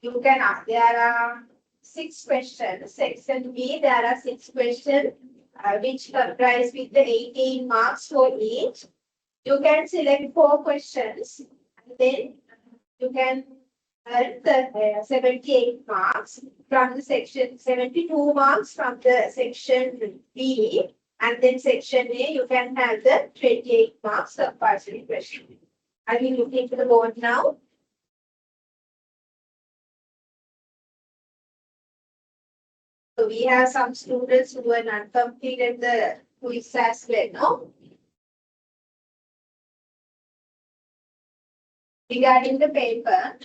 you can ask. There are 6 questions. Section B, there are 6 questions, which comprise with the 18 marks for each. You can select 4 questions, and then you can earn the 78 marks from the section, 72 marks from the section B. And then section A, you can have the 28 marks of partial question. Are you looking to the board now? So we have some students who are not completed the quiz as well, no? Regarding the paper,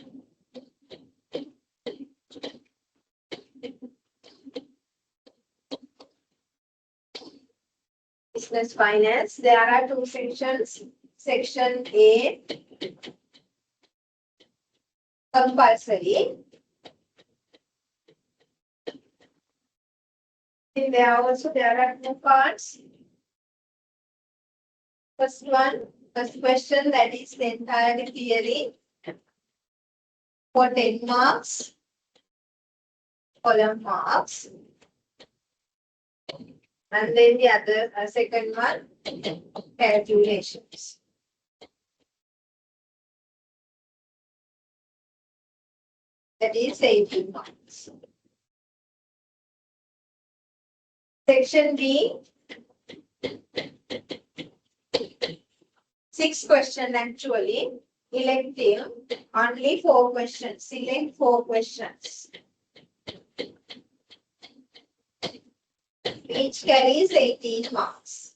business finance. There are two sections. Section A, compulsory. And there are two parts. First question, that is the entire theory for 10 marks, column marks. And then the other second one, calculations. That is 18 marks. Section B, 6 questions actually. Elective, only 4 questions. Select 4 questions. Each carries 18 marks.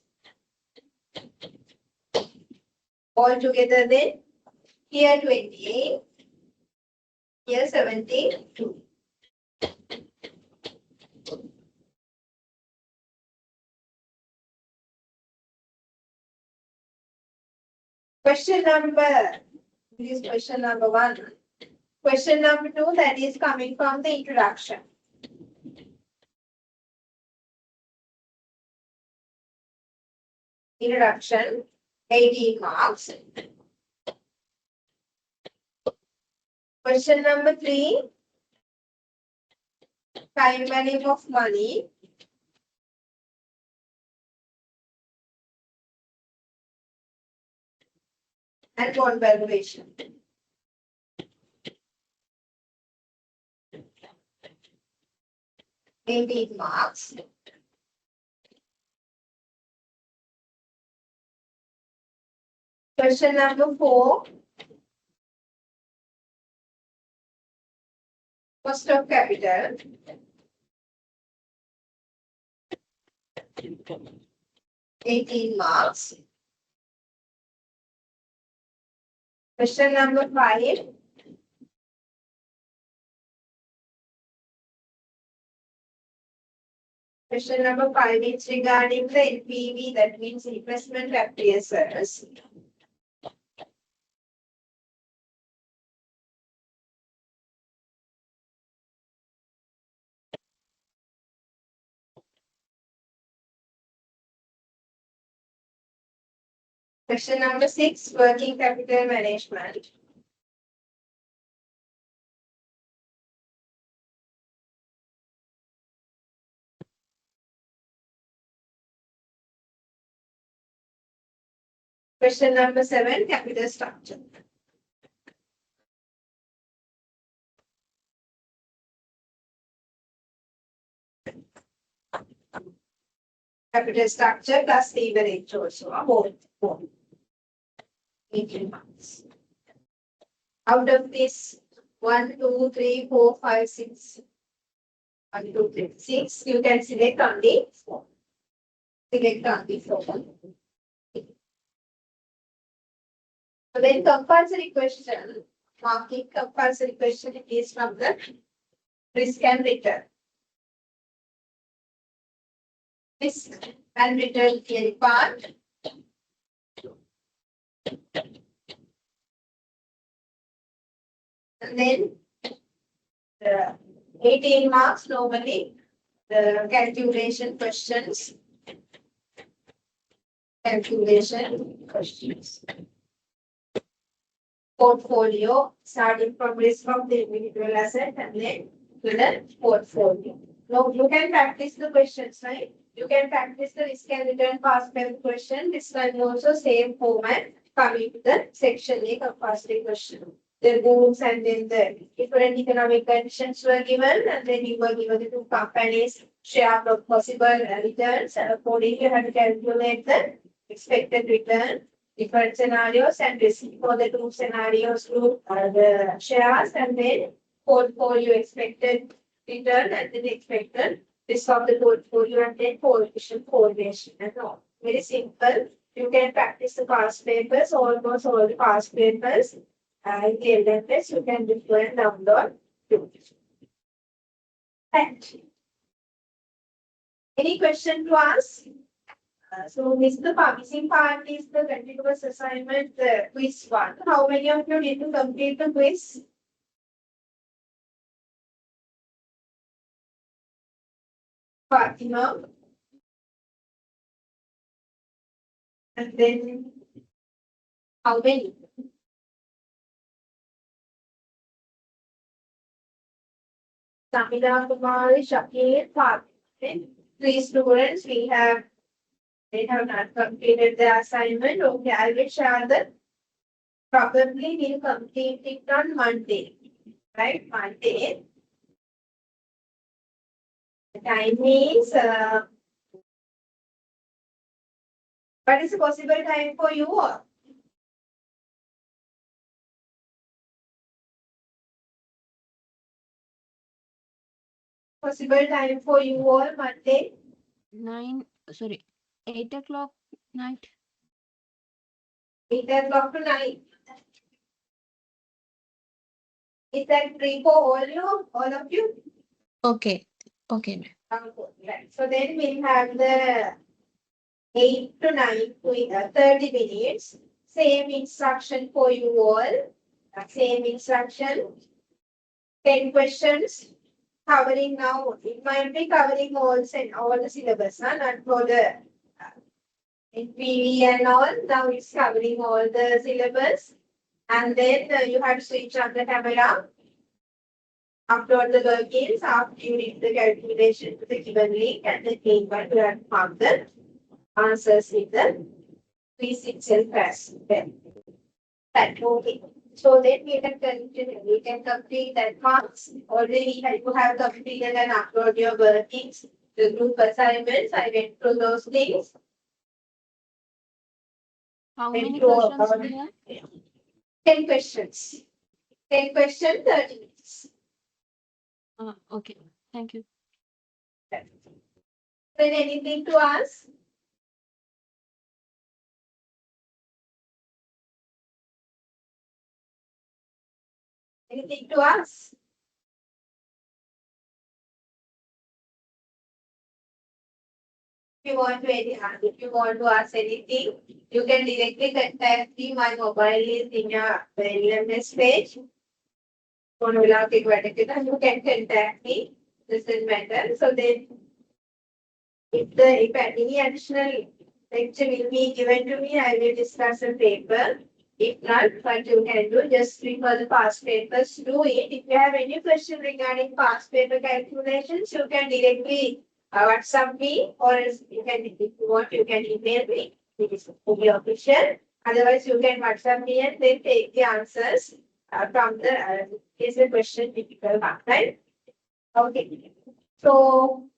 Altogether then, here 28, here 72. Question number 1. Question number 2, that is coming from the introduction. Introduction, 18 marks. Question number 3, time value of money. And bond valuation. $18 marks. Question number 4. Cost of capital. 18 marks. Question number 5. Question number 5 is regarding the NPV, that means investment appraisals. Question number 6, working capital management. Question number 7, capital structure. Capital structure plus leverage also, both. 18 months. Out of this, 1, 2, 3, 4, 5, 6. 1, 2, 3, 6. You can select only 4. Select only 4. So then compulsory question, marking compulsory question is from the risk and return. Risk and return theory part. And then the 18 marks normally, the calculation questions. Portfolio, starting from risk of the individual asset and then to the portfolio. Now you can practice the questions, right? You can practice the risk and return past paper question. This one also same format coming to the section A compulsory question. The rules and then the different economic conditions were given, and then you were given the two companies share of possible returns, and accordingly you have to calculate the expected return, different scenarios, and risk for the two scenarios group the shares, and then portfolio expected return and then expected risk of the portfolio, and then correlation and all. Very simple. You can practice the past papers, almost all the past papers. In the LMS, you can refer and download. Thank you. Any question to ask? So this the missing part is the continuous assignment, the quiz one. How many of you need to complete the quiz? Fatima. And then how many? Samina Kumari, Shakir, Fatima. Three students they have not completed the assignment. Okay, I will share the probably will complete it on Monday. Right? Monday. The time is what is the possible time for you all? Possible time for you all Monday? 8 o'clock night. 8 o'clock to 9. Is that free for all of you? Okay. Okay, ma'am. Right. So then we'll have the 8 to 9 with 30 minutes. Same instruction for you all. Same instruction. 10 questions. Covering now, it might be covering all the syllabus, not for the in PV and all. Now it's covering all the syllabus. And then you have to switch on the camera. Upload the workings after you read the calculation to the given link and the meanwhile you have marked the answers in the quiz itself as well. That okay. So then we can continue, we can complete that marks. Already you have completed and upload your workings, the group assignments. I went through those things. How Went many through questions we have? 10 questions. 10 questions, 30 minutes. Okay. Thank you. Then anything to ask? Anything to ask? If you want to ask anything, you can directly contact me. My mobile is in your LMS page. You can contact me. This is matter. So then, if any additional lecture will be given to me, I will discuss a paper. If not, what you can do, just refer the past papers, do it. If you have any question regarding past paper calculations, you can directly WhatsApp me, or else you can, if you want, you can email me. It is official. Otherwise, you can WhatsApp me and then take the answers from the is the question difficult one, right? Okay. So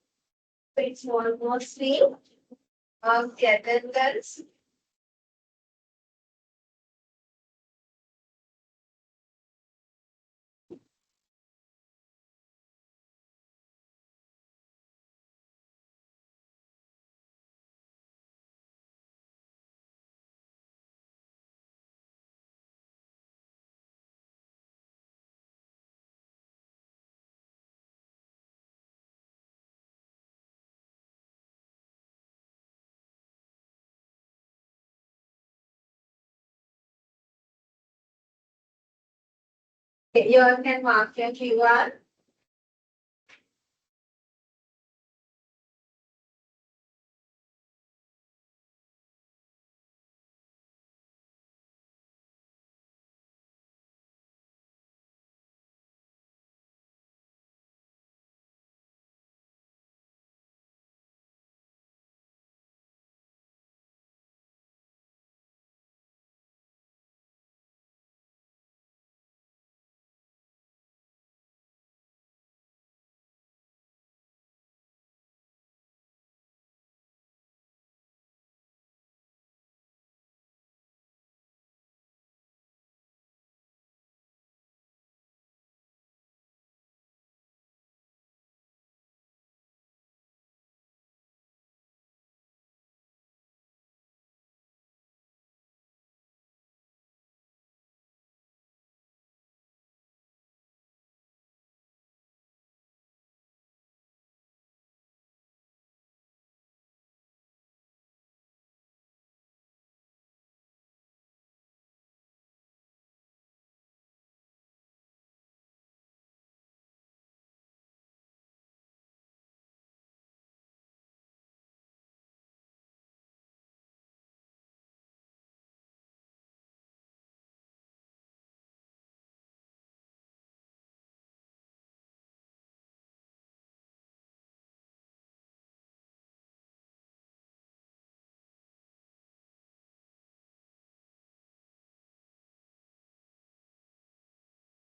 it's mostly the attendance. You all can mark your QR.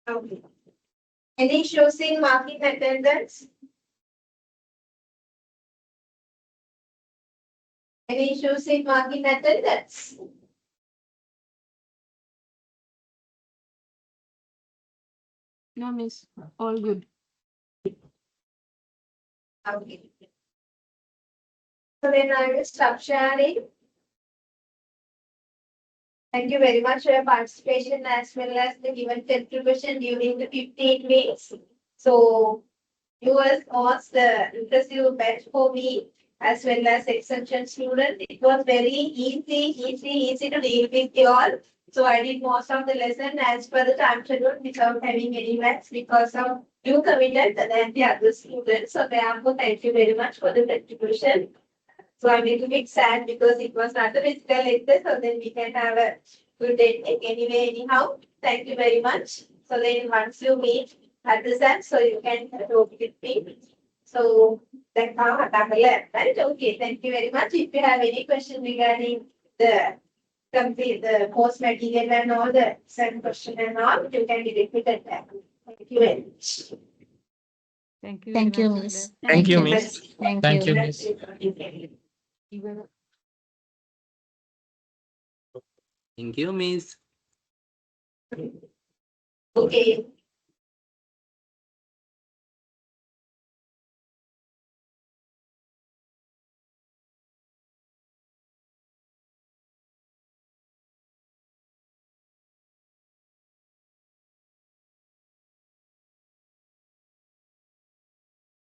Okay. Any issues in marking attendance? Any issues in marking attendance? No, miss. All good. Okay. So then I will stop sharing. Thank you very much for your participation as well as the given contribution during the 15 weeks. So yours was the impressive batch for me as well as exception student. It was very easy to deal with you all. So I did most of the lesson as per the time schedule without having any maths because of you committed than the other students. So therefore, thank you very much for the contribution. So I'm a little bit sad because it was not a physical lecture, so then we can have a good day anyway, anyhow. Thank you very much. So then once you meet at the set, so you can talk with me. So that's how I tackle it, right? Okay, thank you very much. If you have any question regarding the complete the course material and all the same question and all, you can direct it at that. Thank you very much. Thank you. Thank very you, much, miss. madam. Thank you, miss. miss. Thank Thank you. you, miss. Even Thank you, miss. Okay.